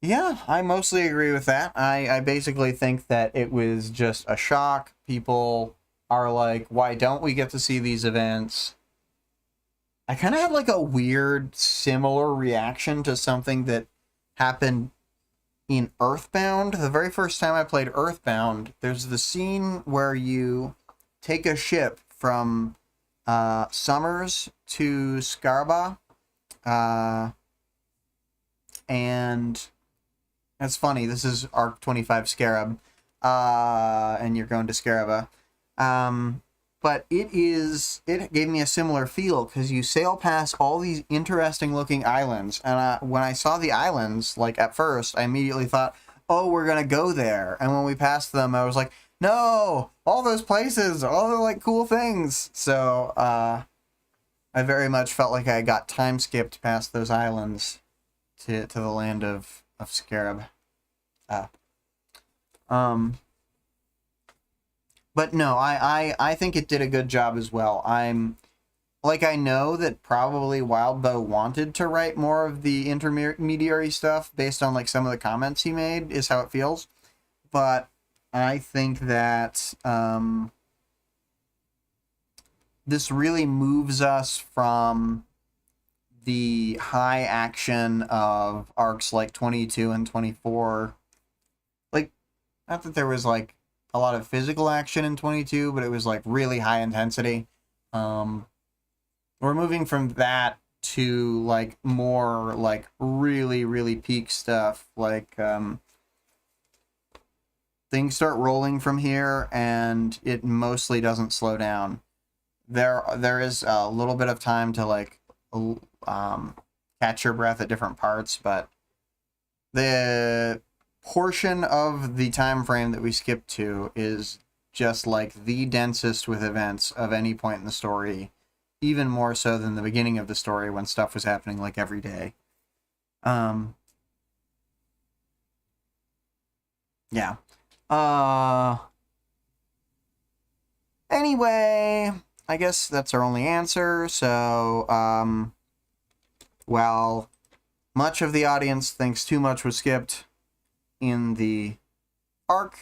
Yeah, I mostly agree with that. I basically think that it was just a shock. People are like, why don't we get to see these events? I kind of had like a weird, similar reaction to something that happened in Earthbound. The very first time I played Earthbound, there's the scene where you take a ship from Summers to Scarba, and that's funny, this is Arc 25 Scarab, and you're going to Scaraba. But it gave me a similar feel, because you sail past all these interesting looking islands, and when I saw the islands, like, at first, I immediately thought, oh, we're gonna go there, and when we passed them, I was like, no, all those places, all the, like, cool things. So, I very much felt like I got time skipped past those islands to the land of Scarab. But no, I think it did a good job as well. I know that probably Wildbow wanted to write more of the intermediary stuff based on, like, some of the comments he made, is how it feels. But I think that this really moves us from the high action of arcs like 22 and 24. Like, not that there was, like, a lot of physical action in 22, but it was, like, really high intensity. We're moving from that to, like, more, like, really, really peak stuff. Like, things start rolling from here, and it mostly doesn't slow down. There is a little bit of time to, like, catch your breath at different parts, but the portion of the time frame that we skip to is just, like, the densest with events of any point in the story, even more so than the beginning of the story when stuff was happening, like, every day. Yeah. Anyway, I guess that's our only answer. So, while much of the audience thinks too much was skipped in the arc,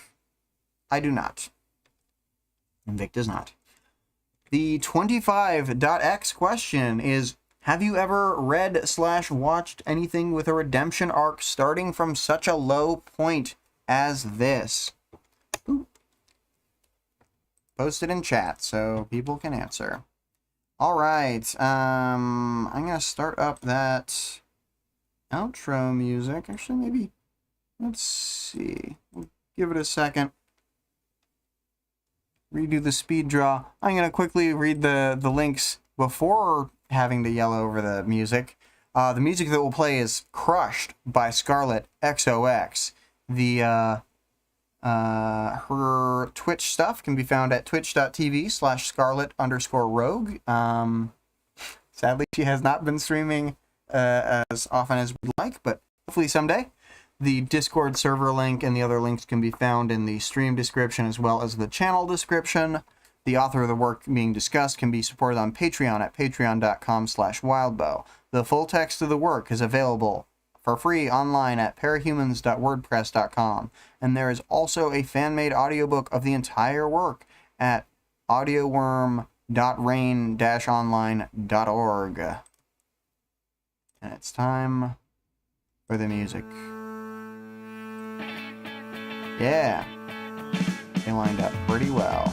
I do not. And Vic does not. The 25.x question is, have you ever read/watched anything with a redemption arc starting from such a low point as this? Ooh. Post it in chat so people can answer. All right. I'm going to start up that outro music. Actually, maybe, let's see. We'll give it a second. redo the speed draw. I'm going to quickly read the links before having to yell over the music. The music that will play is Crushed by ScarlettXOX. Her Twitch stuff can be found at twitch.tv/Scarlett_Rogue. Sadly, she has not been streaming as often as we'd like, but hopefully someday. The Discord server link and the other links can be found in the stream description as well as the channel description. The author of the work being discussed can be supported on Patreon at patreon.com/wildbow. The full text of the work is available for free online at parahumans.wordpress.com. And there is also a fan-made audiobook of the entire work at audioworm.rain-online.org. And it's time for the music. Yeah, they lined up pretty well.